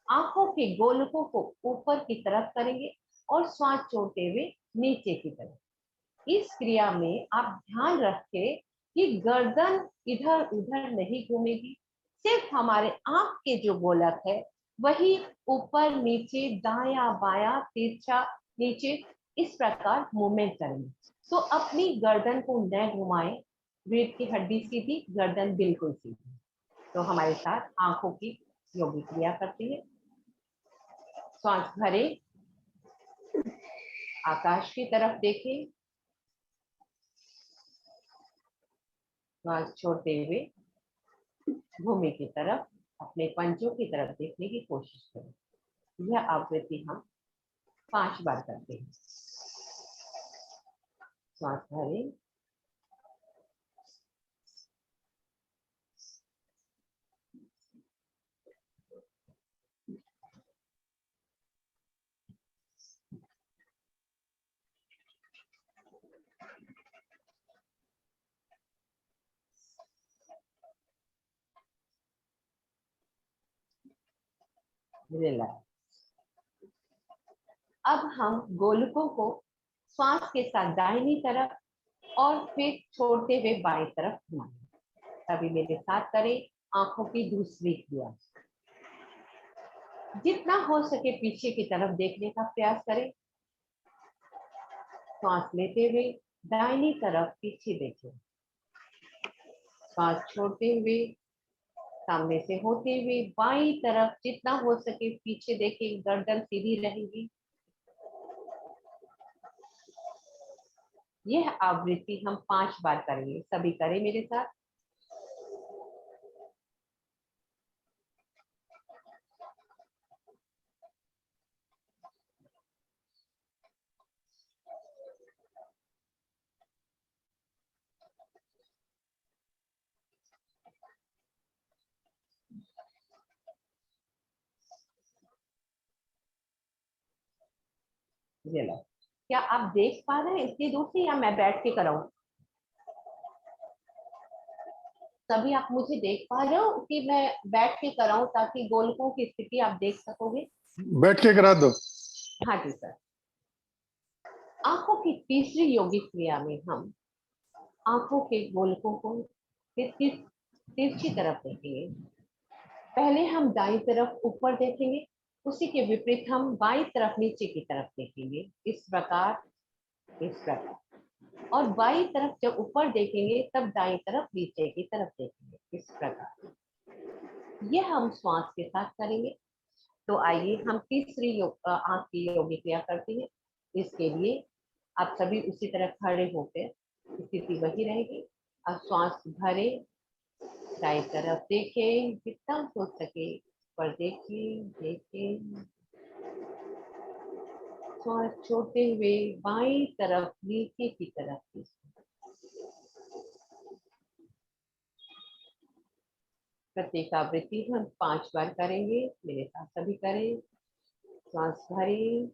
Speaker 2: आंखों के गोलकों को ऊपर की तरफ करेंगे और श्वास छोड़ते हुए नीचे की तरफ। इस क्रिया में आप ध्यान रखें कि गर्दन इधर उधर नहीं घूमेगी, सिर्फ हमारे आंख के जो गोलक है वही ऊपर नीचे दायां बायां तिरछा नीचे इस प्रकार मूवमेंट करेंगे। तो अपनी गर्दन को न घुमाएं, रीढ़ की हड्डी सीधी, गर्दन बिल्कुल सीधी। तो हमारे साथ आंखों की योगिक क्रिया करती है। श्वास भरें, आकाश की तरफ देखें, श्वास छोड़ते हुए भूमि की तरफ, अपने पंजों की तरफ देखने की कोशिश करें। यह आवृत्ति हम 5 बार करते हैं। श्वास भरें, रिलैक्स। अब हम गोलकों को श्वास के साथ दाहिनी तरफ और फिर छोड़ते हुए बाईं तरफ घुमाएं। अभी मेरे साथ करें आंखों की दूसरी क्रिया। जितना हो सके पीछे की तरफ देखने का प्रयास करें। श्वास लेते हुए दाहिनी तरफ पीछे देखें। श्वास छोड़ते हुए सामने से होते हुए बाईं तरफ जितना हो सके पीछे देखें, गर्दन सीधी रहेगी। यह आवृत्ति हम 5 बार करेंगे। सभी करें मेरे साथ। ये लो। क्या आप देख पा रहे हैं इतनी दूर से, या मैं बैठ के कराऊं? तभी आप मुझे देख पा रहे हो कि मैं बैठ के कराऊं, ताकि गोलकों की स्थिति आप देख सकोगे?
Speaker 4: बैठ के करा दो।
Speaker 2: हाँ जी सर। आंखों की तीसरी योगिक क्रिया में हम आंखों के गोलकों को तिरछी तरफ देखेंगे। पहले हम दाईं तरफ ऊपर देखेंगे, उसी के विपरीत हम बाईं तरफ नीचे की तरफ देखेंगे। इस प्रकार, इस प्रकार। और बाईं तरफ जब ऊपर देखेंगे तब दाईं तरफ नीचे की तरफ देखेंगे, इस प्रकार। यह हम श्वास के साथ करेंगे। तो आइए हम तीसरी आंख की योगिक क्रिया करते हैं। इसके लिए आप सभी उसी तरह खड़े होकर, स्थिति वही रहेगी। अब श्वास भरें, दाईं तरफ देखें, जितना हो सके पर देखें, देखें। श्वास छोड़ते हुए बाईं तरफ नीचे की तरफ देखें। प्रत्येक आवृत्ति हम 5 बार करेंगे। मेरे साथ सभी करें। श्वास भरें,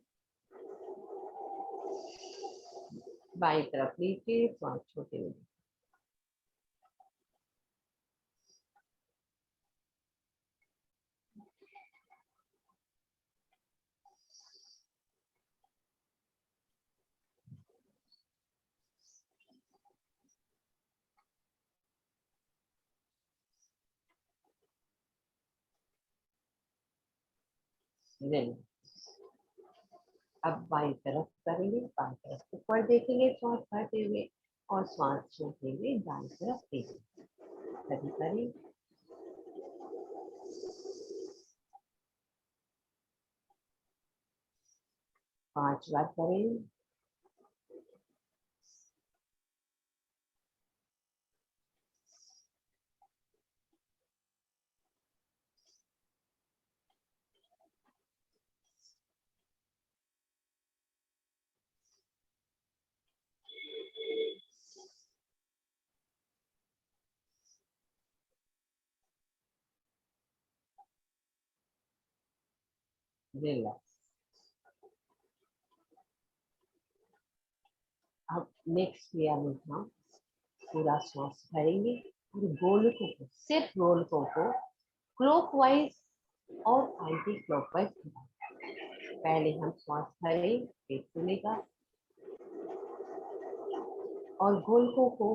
Speaker 2: बाईं तरफ नीचे, श्वास छोड़ते हुए। अब बाईं तरफ करेंगे, बाईं तरफ ऊपर देखेंगे श्वास भरते हुए, और श्वास छोड़ते हुए दाईं तरफ देखेंगे। सभी करें। पांच बार करें। रिलैक्स। अब नेक्स्ट क्रिया में हम पूरा श्वास भरेंगे और गोलकों को, सिर्फ गोलकों को क्लॉकवाइज और एंटी क्लॉकवाइज घुमाएंगे। पहले हम श्वास भरें, पेट खुलेगा, और गोलकों को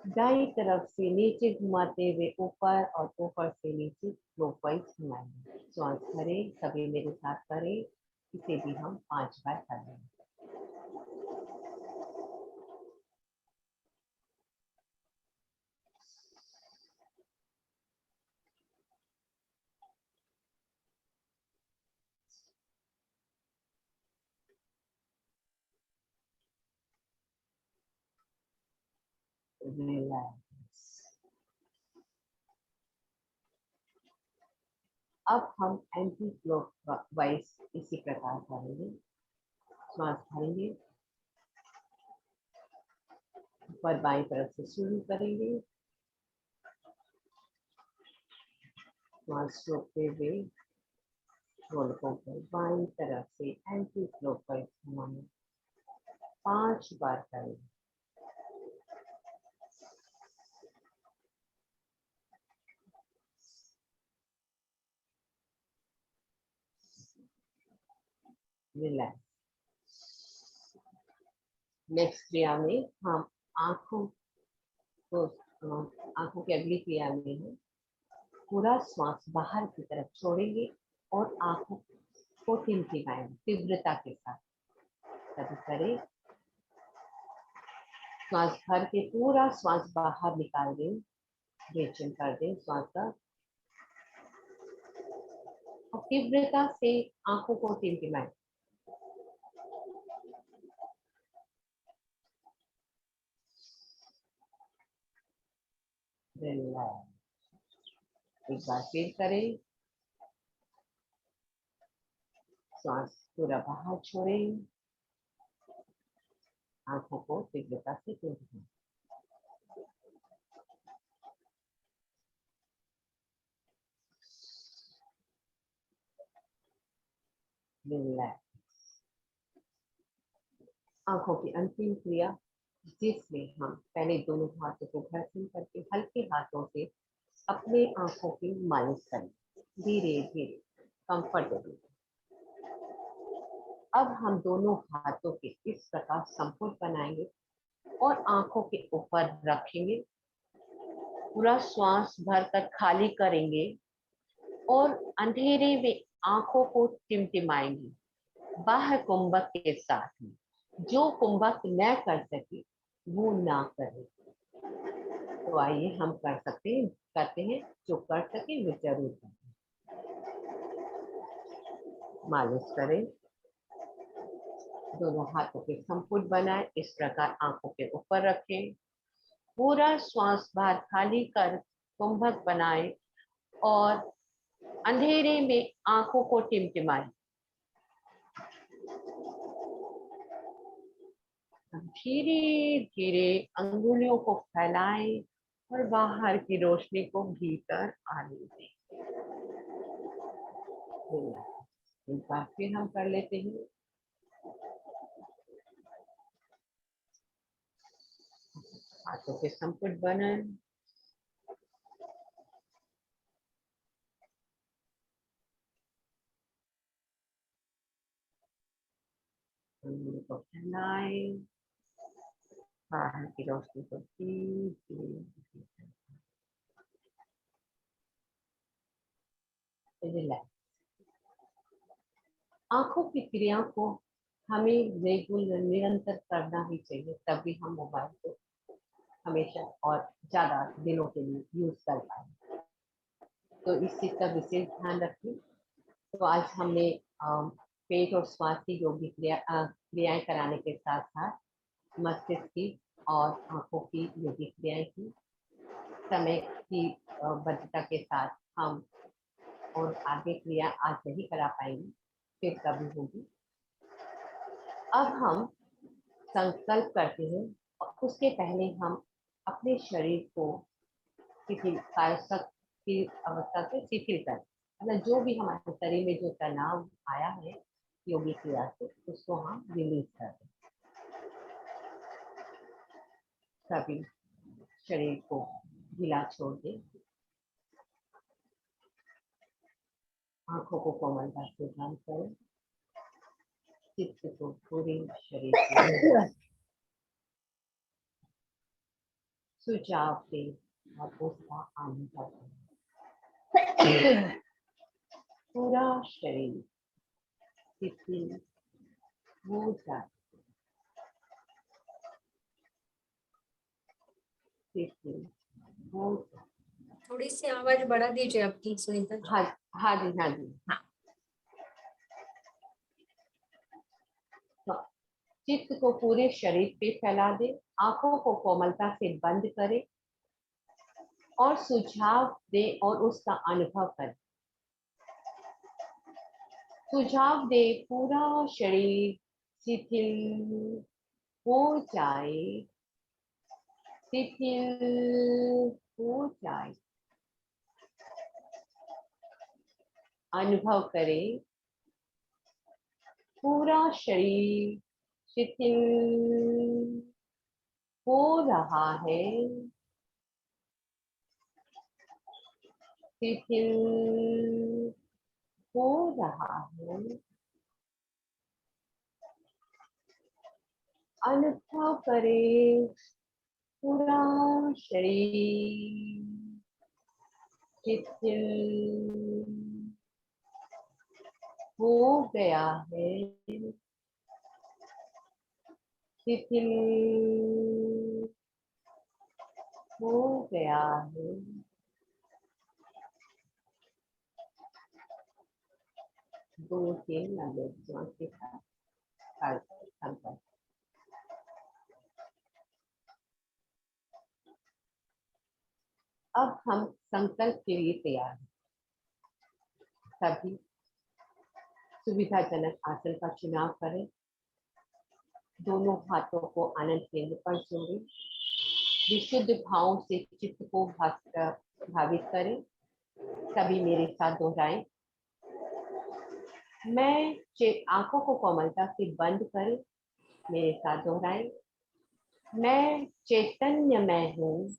Speaker 2: दाईं तरफ से नीचे घुमाते हुए ऊपर, और ऊपर से नीचे क्लॉकवाइज घुमाएंगे। श्वास भरें, सभी मेरे साथ करें। इसे भी हम 5 बार करेंगे। रिलैक्स। अब हम एंटी क्लॉकवाइज इसी प्रकार करेंगे। श्वास भरेंगे, ऊपर बाईं तरफ से शुरू करेंगे। श्वास छोड़ते हुए गोलकों को बाईं तरफ से एंटी क्लॉकवाइज घुमाएं। 5 बार करें। रिलैक्स। नेक्स्ट क्रिया में हम आंखों को आंखों की अगली क्रिया में है पूरा श्वास बाहर की तरफ छोड़ेंगे और आंखों को टिमटिमाएंगे तीव्रता के साथ। कभी करें, श्वास भर के पूरा श्वास बाहर निकाल दें, ब्रीथिंग कर दें श्वास का, और तीव्रता से आंखों को टिमटिमाएं। एक बार फिर करें, श्वास पूरा बाहर छोड़ें, आंखों को तीव्रता से टिमटिमाएं। आंखों की अंतिम क्रिया जिसमें हम पहले दोनों हाथों को घर्षण करके हल्के हाथों से अपने आंखों की मालिश करें, धीरे धीरे कंफर्टेबल। अब हम दोनों हाथों के इस प्रकार संपुट बनाएंगे और आंखों के ऊपर रखेंगे, पूरा श्वास भरकर खाली करेंगे और अंधेरे में आंखों को टिमटिमाएंगे बाह्य कुंभक के साथ में। जो कुंभक न कर सके वो ना करे। तो आइए हम करते हैं, जो कर सके वो जरूर करें। मालिश करें, दोनों हाथों के संपुट बनाए, इस प्रकार आंखों के ऊपर रखें, पूरा श्वास बाहर खाली कर कुंभक बनाए और अंधेरे में आंखों को टिमटिमाए। धीरे धीरे अंगुलियों को फैलाएं और बाहर की रोशनी को भीतर आने दें। एक बार फिर हम कर लेते हैं। हाथों के संपुट बनाएं, अंगुलियों को फैलाएं, बाहर की रोशनी को धीरे रिलैक्स। आंखों की क्रिया को हमें रेगुलर निरंतर करना ही चाहिए, तभी हम मोबाइल को हमेशा और ज्यादा दिनों के लिए यूज कर पाए। तो इस चीज का विशेष ध्यान रखें। तो आज हमने पेट और श्वास की योगिक क्रियाएं कराने के साथ साथ मस्तिष्क की और आंखों की योगिक क्रियाएं की। समय की बद्धता के साथ हम और आगे क्रिया आज नहीं करा पाएंगे, फिर कभी होगी। अब हम संकल्प करते हैं और उसके पहले हम अपने शरीर को कायस्थ की अवस्था से शिथिल कर, मतलब जो भी हमारे शरीर में जो तनाव आया है योगी क्रिया से उसको हम रिलीज कर दें। सभी शरीर को ढीला छोड़ दें, आंखों को कोमलता से बंद करें, चित्त को पूरे शरीर को सुझाव दें और उसका अनुभव करें। पूरा शरीर शिथिल हो जाए, शिथिल हो जाए।
Speaker 1: थोड़ी सी आवाज बढ़ा दीजिए आपकी सुनीता जी।
Speaker 2: हाँ हाँ जी, हाँ जी, हाँ। तो चित्त को पूरे शरीर पे फैला दे, आंखों को कोमलता से बंद करे और सुझाव दे और उसका अनुभव करे। सुझाव दे पूरा शरीर शिथिल हो जाए, शिथिल हो जाए। अनुभव करें पूरा शरीर शिथिल हो रहा है, शिथिल हो रहा है। अनुभव करे पूरा शरीर शिथिल हो गया है, शिथिल हो गया है। दो तीन लंबे श्वास के साथ अब हम संकल्प के लिए तैयार हैं। सभी सुविधाजनक आसन का चुनाव करें। दोनों हाथों को आनंद केंद्र पर जोड़ें। विशुद्ध भावों से चित्त को भावित करें। सभी मेरे साथ दोहराएं। मैं आंखों को कोमलता से बंद करें। मेरे साथ दोहराएं। मैं चैतन्यमय हूँ।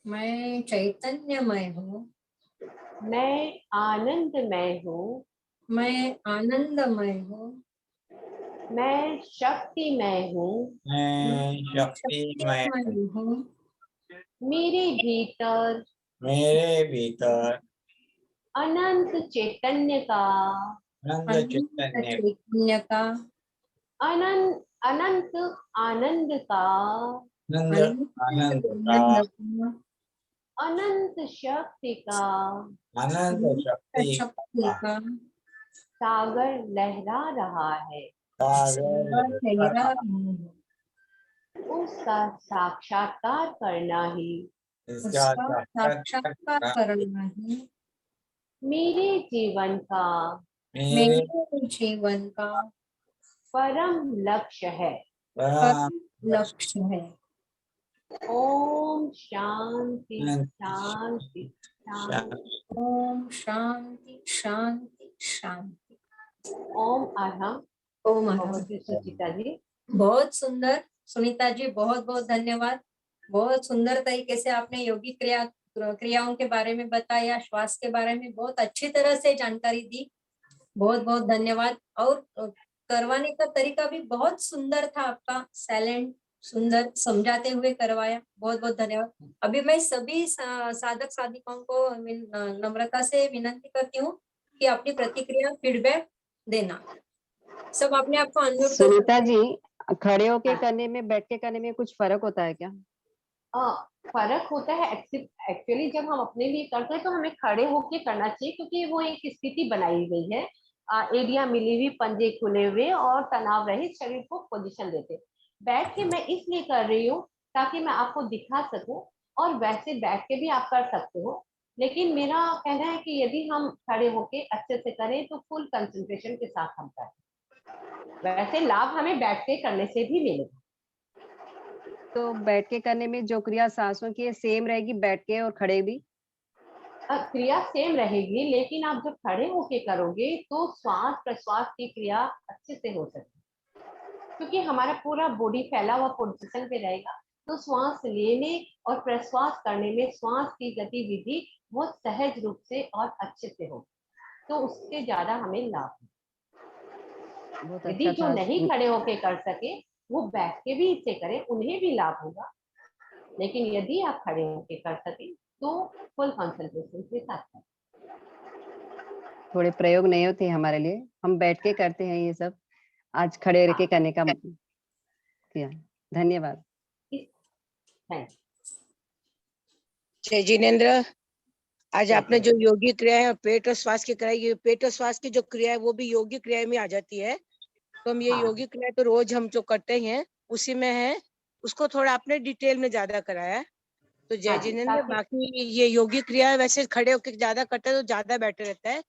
Speaker 1: मैं चैतन्यमय हूँ।
Speaker 2: मैं आनंदमय हूँ।
Speaker 1: मैं आनंदमय हूँ।
Speaker 2: मैं शक्तिमय हूँ।
Speaker 4: मैं शक्तिमय
Speaker 1: हूँ।
Speaker 2: मेरे भीतर अनंत चैतन्य का
Speaker 4: अनंत चैतन्य
Speaker 1: चैतन्य का
Speaker 2: अनंत आनंद का
Speaker 4: आनंद का
Speaker 2: अनंत शक्ति का
Speaker 4: अनंत शक्ति
Speaker 1: शक्ति का
Speaker 2: सागर लहरा रहा है।
Speaker 1: लहरा
Speaker 2: उसका साक्षात्कार करना ही
Speaker 1: उसका साक्षात्कार करना ही
Speaker 2: मेरे जीवन का
Speaker 1: मेरे जीवन का
Speaker 2: परम लक्ष्य है।
Speaker 1: परम लक्ष्य है।
Speaker 2: ओम शांति शांति शांति।
Speaker 1: ओम शांति शांति शांति।
Speaker 2: ओम अरहम।
Speaker 1: ओम
Speaker 2: बहुत सुचिता जी,
Speaker 1: बहुत सुंदर। सुनीता जी बहुत बहुत धन्यवाद। बहुत सुंदर तरीके से आपने योगिक क्रियाओं के बारे में बताया, श्वास के बारे में बहुत अच्छी तरह से जानकारी दी। बहुत बहुत धन्यवाद। और करवाने का तरीका भी बहुत सुंदर था आपका, साइलेंट सुंदर समझाते हुए करवाया। बहुत बहुत धन्यवाद। अभी मैं सभी साधक साधिकाओं को नम्रता से विनती करती हूँ कि अपनी प्रतिक्रिया फीडबैक देना। सब अपने आप को अनम्यूट कर।
Speaker 5: सुनीता जी, खड़े होके करने में बैठ के करने में कुछ फर्क होता है क्या?
Speaker 2: फर्क होता है। एक्चुअली जब हम अपने लिए करते हैं तो हमें खड़े होके करना चाहिए, क्योंकि वो एक स्थिति बनाई गई है। एड़ियां मिली हुई, पंजे खुले हुए और तनाव रहित शरीर को पोजीशन देते। बैठ के मैं इसलिए कर रही हूँ ताकि मैं आपको दिखा सकूं, और वैसे बैठ के भी आप कर सकते हो। लेकिन मेरा कहना है कि यदि हम खड़े होके अच्छे से करें तो फुल कंसंट्रेशन के साथ हम करें। वैसे लाभ हमें बैठ के करने से भी मिलेगा।
Speaker 5: तो बैठ के करने में जो क्रिया सांसों की है सेम रहेगी बैठ के और खड़े भी?
Speaker 2: क्रिया सेम रहेगी, लेकिन आप जब खड़े होके करोगे तो श्वास प्रश्वास की क्रिया अच्छे से हो सकती है, क्योंकि हमारा पूरा बॉडी फैला हुआ पोजीशन पे रहेगा। तो श्वास लेने और प्रश्वास करने में श्वास की गतिविधि बहुत सहज रूप से और अच्छे से हो, तो उससे ज्यादा हमें लाभ है।
Speaker 5: बहुत
Speaker 2: यदि
Speaker 5: अच्छा
Speaker 2: जो
Speaker 5: था।
Speaker 2: नहीं खड़े होके कर सके वो बैठ के भी इसे करें, उन्हें भी लाभ होगा। लेकिन यदि आप खड़े होके कर सके तो फुल कंसंट्रेशन के साथ करें।
Speaker 5: थोड़े प्रयोग नहीं होते हमारे लिए, हम बैठ के करते हैं ये सब। आज खड़े रह के करने का किया। धन्यवाद।
Speaker 6: जय जिनेन्द्र। आज आपने जो योगी क्रिया है पेट और श्वास की क्रिया, ये पेट और श्वास की जो क्रिया है वो भी योगी क्रिया में आ जाती है। तो हम ये योगी क्रिया तो रोज हम जो करते हैं उसी में है, उसको थोड़ा आपने डिटेल में ज्यादा कराया है। तो जय जिनेन्द्र। बाकी ये योगी क्रिया वैसे खड़े होकर ज्यादा करते हैं तो ज्यादा बेटर रहता है।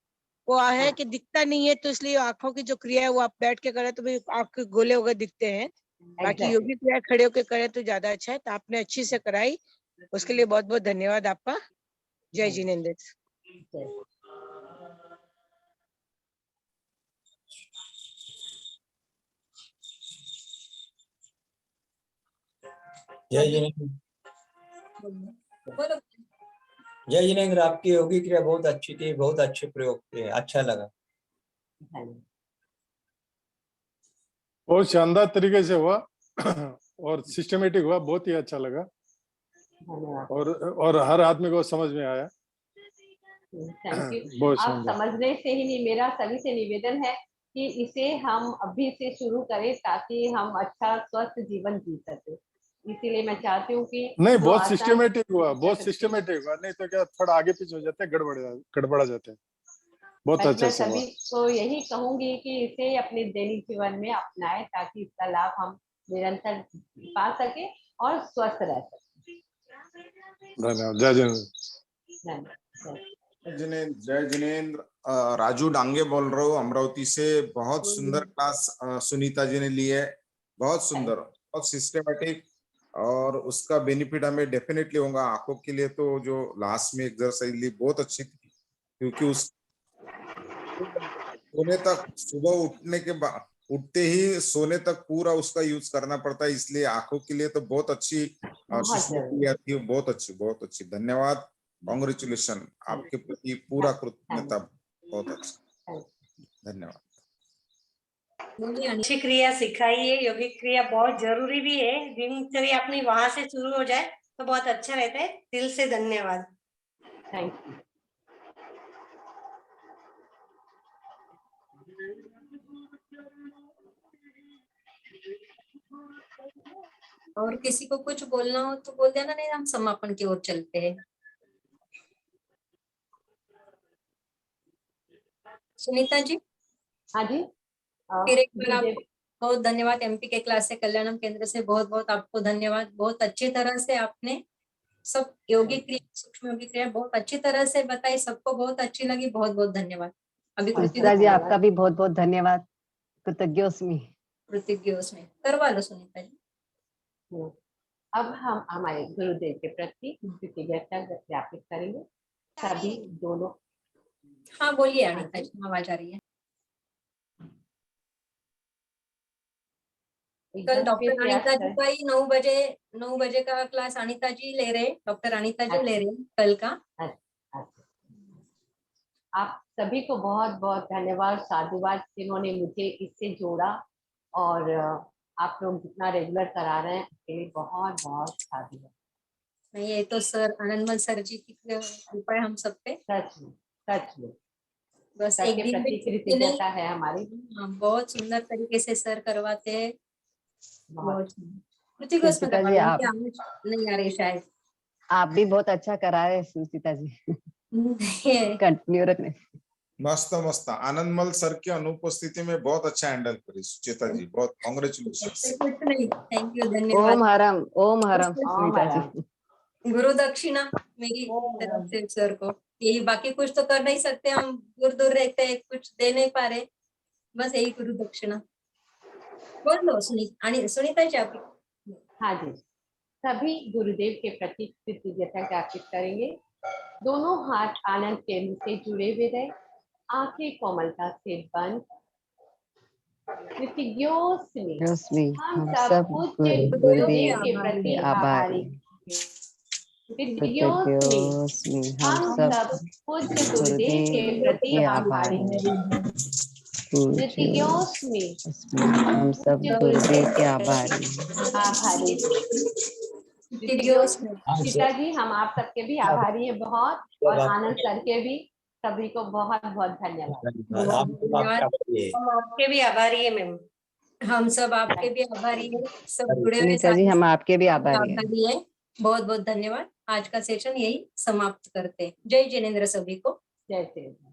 Speaker 6: वो है कि दिखता नहीं है, तो इसलिए आंखों की जो क्रिया है वो आप बैठ के करें तो भी आपके गोले वगैरह दिखते हैं। बाकी योगी क्रिया खड़े होकर करें तो ज्यादा अच्छा है। तो आपने अच्छी से कराई, उसके लिए बहुत बहुत धन्यवाद आपका। जय जिनेन्द्र।
Speaker 4: जय जिनेन्द्र।
Speaker 1: बोलो।
Speaker 4: जय जिनेन्द्र, आपकी योगी क्रिया बहुत अच्छी थी, बहुत अच्छे प्रयोग थे, अच्छा लगा।
Speaker 7: बहुत शानदार तरीके से हुआ। और सिस्टमेटिक हुआ, बहुत ही अच्छा लगा
Speaker 2: धन्यवाद।
Speaker 7: और हर आदमी को समझ में आया।
Speaker 2: Thank you.
Speaker 7: बहुत
Speaker 2: आप
Speaker 7: सुंदर।
Speaker 2: समझने से ही नहीं, मेरा सभी से निवेदन है कि इसे हम अभी से शुरू करें ताकि हम अच्छा स्वस्थ जीवन जी सके। इसीलिए मैं चाहती हूँ कि
Speaker 7: नहीं,
Speaker 2: जो
Speaker 7: बहुत
Speaker 2: आसान
Speaker 7: सिस्टमेटिक हुआ, बहुत
Speaker 2: अच्छा,
Speaker 7: सिस्टमेटिक हुआ, नहीं तो क्या थोड़ा आगे पीछे हो जाते हैं, गड़बड़ा जाते हैं। बहुत
Speaker 2: बस
Speaker 7: अच्छा
Speaker 2: मैं
Speaker 7: से हुआ।
Speaker 2: सभी को यही कहूंगी कि इसे अपने दैनिक जीवन में अपनाएं ताकि इसका लाभ हम निरंतर पा सके और स्वस्थ रह सके।
Speaker 7: धन्यवाद। जय जिनेंद्र।
Speaker 2: धन्यवाद।
Speaker 3: जिनेंद्र, जय जिनेंद्र। राजू डांगे बोल रहा हूँ अमरावती से। बहुत सुंदर क्लास सुनीता जी ने ली है, बहुत सुंदर, बहुत सिस्टमेटिक, और उसका बेनिफिट हमें डेफिनेटली होगा। आंखों के लिए तो जो लास्ट में एक्सरसाइज ली बहुत अच्छी थी, क्योंकि उस सोने तक, सुबह उठने के बाद, उठते ही सोने तक पूरा उसका यूज करना पड़ता है, इसलिए आंखों के लिए तो बहुत अच्छी
Speaker 2: बहुत जरूरी।
Speaker 3: क्रिया थी। बहुत अच्छी, बहुत अच्छी। धन्यवाद, कांग्रेचुलेशन, आपके प्रति पूरा कृतज्ञता। बहुत अच्छा, धन्यवाद।
Speaker 1: बोलिए अनिता।
Speaker 8: अच्छी क्रिया सिखाई है, यौगिक क्रिया बहुत जरूरी भी है। दिनचर्या अपनी वहां से शुरू हो जाए तो बहुत अच्छा रहता है। दिल से धन्यवाद।
Speaker 2: Thank you.
Speaker 1: और किसी को कुछ बोलना हो तो बोल देना, नहीं हम समापन की ओर चलते हैं। सुनीता जी,
Speaker 2: हाँ जी।
Speaker 1: फिर एक बार
Speaker 2: गुरुदेव,
Speaker 1: आपको बहुत धन्यवाद। एमपी के क्लास से, कल्याणम केंद्र से बहुत बहुत आपको धन्यवाद। बहुत अच्छी तरह से आपने सब यौगिक क्रिया, सूक्ष्म यौगिक क्रिया बहुत अच्छी तरह से बताई, सबको बहुत अच्छी लगी। बहुत बहुत धन्यवाद। अभी
Speaker 5: सुनीता जी आपका भी बहुत बहुत धन्यवाद। कृतज्ञोस्मि।
Speaker 1: कृतज्ञोस्मि करवा लो सुनीता जी।
Speaker 2: अब हम हमारे गुरुदेव के प्रति कृतज्ञता ज्ञापित करेंगे। सभी दोनों।
Speaker 1: हाँ बोलिए अनिता जी, आवाज आ रही है। कल डॉक्टर अनिता जी का ही 9 बजे का क्लास अनिता जी ले रहे, डॉक्टर अनिता जी ले रहे कल का।
Speaker 2: आप सभी को बहुत बहुत धन्यवाद, साधुवाद, जिन्होंने मुझे इससे जोड़ा, और आप लोग जितना रेगुलर करा रहे हैं उसके लिए बहुत बहुत साधुवाद।
Speaker 1: ये तो सर आनंदमल सर जी की कृपा है हम सब पे।
Speaker 2: सच में, सच में।
Speaker 1: बस
Speaker 2: सर
Speaker 1: एक
Speaker 2: के
Speaker 1: दिन
Speaker 2: प्रति
Speaker 1: भी
Speaker 2: कृतज्ञता है हमारी।
Speaker 1: बहुत सुंदर तरीके से सर करवाते हैं। बहुत कृतिक उसमें
Speaker 5: सुनीता जी आप
Speaker 1: नहीं आ रही शायद।
Speaker 5: आप भी बहुत अच्छा करा रहे हैं सुनीता जी। कंटिन्यू रखने।
Speaker 3: मस्त मस्त। आनंदमल सर की अनुपस्थिति में बहुत अच्छा हैंडल करी सुचेता जी, बहुत कांग्रेचुलेशन।
Speaker 1: कुछ नहीं, थैंक यू, धन्यवाद।
Speaker 5: ओम हरम सुनीता जी।
Speaker 1: गुरु दक्षिणा मेरी तरफ से सर को, यही, बाकी कुछ तो कर नहीं सकते हम, दूर दूर रहते हैं, कुछ दे नहीं पा रहे, बस यही गुरु दक्षिणा। बोल लो सुनीता जी आप।
Speaker 2: हाँ जी, सभी गुरुदेव के प्रति कृतज्ञता ज्ञापित करेंगे। दोनों हाथ आनंद केंद्र से जुड़े हुए रहे, आंखें कोमलता से बंद। कृतज्ञोस्मि, हम सब पूज्य गुरुदेव के प्रति आभारी। कृतज्ञोस्मि, हम सब पूज्य गुरुदेव के प्रति आभारी हैं। कृतज्ञोस्मि,
Speaker 5: हम सब गुरुदेव के आभारी।
Speaker 2: आभारी। सीता जी, हम आप सबके भी आभारी हैं बहुत, और आनंद सर के भी। सभी को बहुत बहुत धन्यवाद।
Speaker 8: हम आपके भी आभारी है मैम।
Speaker 1: हम सब आपके भी आभारी हैं, सब जुड़े हुए
Speaker 5: सुनीता जी हम आपके भी आभारी हैं।
Speaker 1: आभारी हैं। बहुत बहुत धन्यवाद। आज का सेशन यही समाप्त करते हैं। जय जिनेंद्र सभी को।
Speaker 2: जय श्री राम।